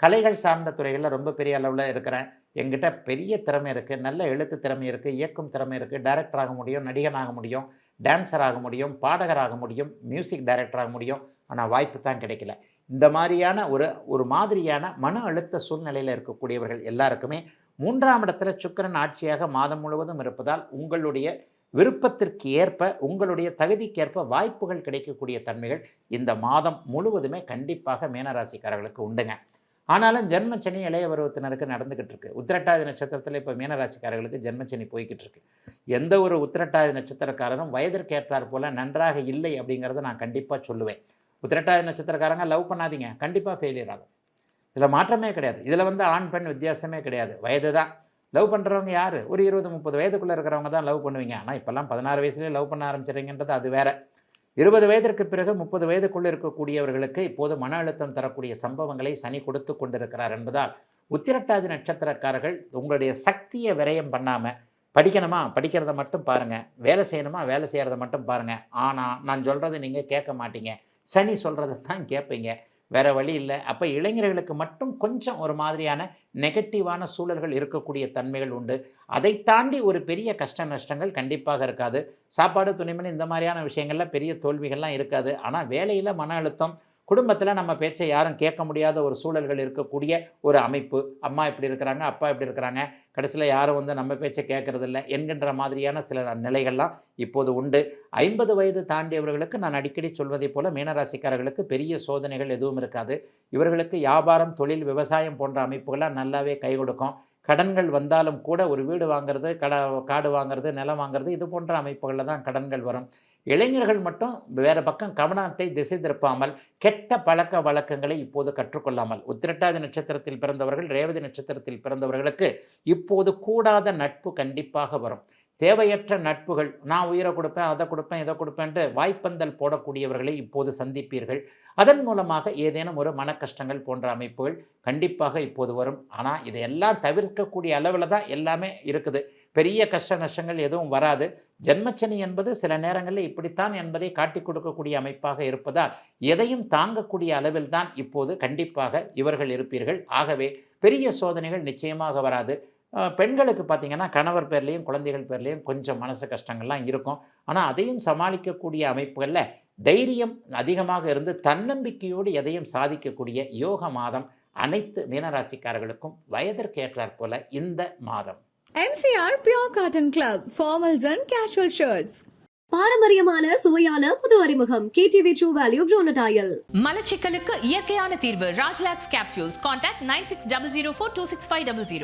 கலைகள் சார்ந்த துறைகளில் ரொம்ப பெரிய அளவில் இருக்கிறேன், என்கிட்ட பெரிய திறமை இருக்குது, நல்ல எழுத்து திறமை இருக்குது, இயக்கும் திறமை இருக்குது, டைரக்டர் ஆக முடியும், நடிகனாக முடியும், டான்ஸர் ஆக முடியும், பாடகராக முடியும், மியூசிக் டைரக்டர் ஆக முடியும், ஆனால் வாய்ப்பு தான் கிடைக்கல. இந்த மாதிரியான ஒரு மாதிரியான மன அழுத்த சூழ்நிலையில் இருக்கக்கூடியவர்கள் எல்லாருக்குமே 3ஆம் இடத்துல சுக்கிரன் ஆட்சியாக மாதம் முழுவதும் இருப்பதால் உங்களுடைய விருப்பத்திற்கு ஏற்ப உங்களுடைய தகுதிக்கேற்ப வாய்ப்புகள் கிடைக்கக்கூடிய தன்மைகள் இந்த மாதம் முழுவதுமே கண்டிப்பாக மீனராசிக்காரர்களுக்கு உண்டுங்க. ஆனாலும் ஜென்மச்சனி இளைய பருவத்தினருக்கு நடந்துக்கிட்டு இருக்கு. உத்திரட்டாதி நட்சத்திரத்தில் இப்போ மீனராசிக்காரர்களுக்கு ஜென்மச்சனி போய்கிட்டு இருக்கு. எந்த ஒரு உத்திரட்டாதி நட்சத்திரக்காரரும் வயதிற்கு ஏற்றார் போல நன்றாக இல்லை அப்படிங்கிறத நான் கண்டிப்பாக சொல்லுவேன். உத்திரட்டாதி நட்சத்திரக்காரங்க லவ் பண்ணாதீங்க, கண்டிப்பாக ஃபெயிலியர் ஆகும். இதில் மாற்றமே கிடையாது. இதில் ஆண் பெண் வித்தியாசமே கிடையாது, வயது தான். லவ் பண்ணுறவங்க யார்? ஒரு 20-30 வயதுக்குள்ளே இருக்கிறவங்க தான் லவ் பண்ணுவீங்க. ஆனால் இப்போல்லாம் 16 வயசுலேயே லவ் பண்ண ஆரம்பிச்சிடுறீங்கன்றது அது வேறு. 20 வயதிற்கு பிறகு 30 வயதுக்குள்ளே இருக்கக்கூடியவர்களுக்கு இப்போது மன அழுத்தம் தரக்கூடிய சம்பவங்களை சனி கொடுத்து கொண்டிருக்கிறார் என்பதால் உத்திரட்டாதி நட்சத்திரக்காரர்கள் உங்களுடைய சக்தியை விரயம் பண்ணாமல் படிக்கணுமா படிக்கிறத மட்டும் பாருங்கள், வேலை செய்யணுமா வேலை செய்கிறத மட்டும் பாருங்கள். ஆனால் நான் சொல்கிறத நீங்கள் கேட்க மாட்டீங்க, சனி சொல்கிறத தான் கேட்பீங்க, வேறு வழி இல்லை. அப்போ இளைஞர்களுக்கு மட்டும் கொஞ்சம் ஒரு மாதிரியான நெகட்டிவான சூழல்கள் இருக்கக்கூடிய தன்மைகள் உண்டு. அதை தாண்டி ஒரு பெரிய கஷ்ட நஷ்டங்கள் கண்டிப்பாக இருக்காது. சாப்பாடு துணிமணி இந்த மாதிரியான விஷயங்களில் பெரிய தோல்விகள்லாம் இருக்காது. ஆனால் வேலையில் மன அழுத்தம், குடும்பத்தில் நம்ம பேச்சை யாரும் கேட்க முடியாத ஒரு சூழல்கள் இருக்கக்கூடிய ஒரு அமைப்பு. அம்மா இப்படி இருக்கிறாங்க, அப்பா இப்படி இருக்கிறாங்க, கடைசியில் யாரும் நம்ம பேச்சை கேட்கறதில்ல என்கின்ற மாதிரியான சில நிலைகள்லாம் இப்போது உண்டு. 50 வயது தாண்டியவர்களுக்கு நான் அடிக்கடி சொல்வதை போல மீனராசிக்காரர்களுக்கு பெரிய சோதனைகள் எதுவும் இருக்காது. இவர்களுக்கு வியாபாரம், தொழில், விவசாயம் போன்ற அமைப்புகள்லாம் நல்லாவே கை கொடுக்கும். கடன்கள் வந்தாலும் கூட ஒரு வீடு வாங்குறது, காடு வாங்குறது, நிலம் வாங்குறது, இது போன்ற அமைப்புகளில் தான் கடன்கள் வரும். இளைஞர்கள் மட்டும் வேறு பக்கம் கவனத்தை திசை திருப்பாமல் கெட்ட பழக்க வழக்கங்களை இப்போது கற்றுக்கொள்ளாமல், உத்திரட்டாதி நட்சத்திரத்தில் பிறந்தவர்கள், ரேவதி நட்சத்திரத்தில் பிறந்தவர்களுக்கு இப்போது கூடாத நட்பு கண்டிப்பாக வரும். தேவையற்ற நட்புகள், நான் உயிரை கொடுப்பேன், அதை கொடுப்பேன், இதை கொடுப்பேன்ட்டு வாய்ப்பந்தல் போடக்கூடியவர்களை இப்போது சந்திப்பீர்கள். அதன் மூலமாக ஏதேனும் ஒரு மன கஷ்டங்கள் போன்ற அமைப்புகள் கண்டிப்பாக இப்போது வரும். ஆனால் இதையெல்லாம் தவிர்க்கக்கூடிய அளவில் தான் எல்லாமே இருக்குது. பெரிய கஷ்ட நஷ்டங்கள் எதுவும் வராது. ஜென்மச்சனி என்பது சில நேரங்களில் இப்படித்தான் என்பதை காட்டி கொடுக்கக்கூடிய அமைப்பாக இருப்பதால் எதையும் தாங்கக்கூடிய அளவில் தான் இப்போது கண்டிப்பாக இவர்கள் இருப்பீர்கள். ஆகவே பெரிய சோதனைகள் நிச்சயமாக வராது. பெண்களுக்கு பார்த்திங்கன்னா கணவர் பேர்லேயும் குழந்தைகள் பேர்லேயும் கொஞ்சம் மனசு கஷ்டங்கள்லாம் இருக்கும். ஆனால் அதையும் சமாளிக்கக்கூடிய அமைப்புகளில் தைரியம் அதிகமாக இருந்து தன்னம்பிக்கையோடு எதையும் சாதிக்கக்கூடிய யோக மாதம் அனைத்து மீனராசிக்காரர்களுக்கும் வயதிற்கு ஏற்றாற் போல இந்த மாதம். MCR Pure Cotton Club, formals and casual shirts. பாரம்பரியமான சுவையான புது அறிமுகம் KTV True Value Bronatile. மலச்சிக்கலுக்கு இயற்கையான தீர்வு ராஜ்லாக்ஸ் கேப்சூல்ஸ். கான்டாக்ட் 9600426500.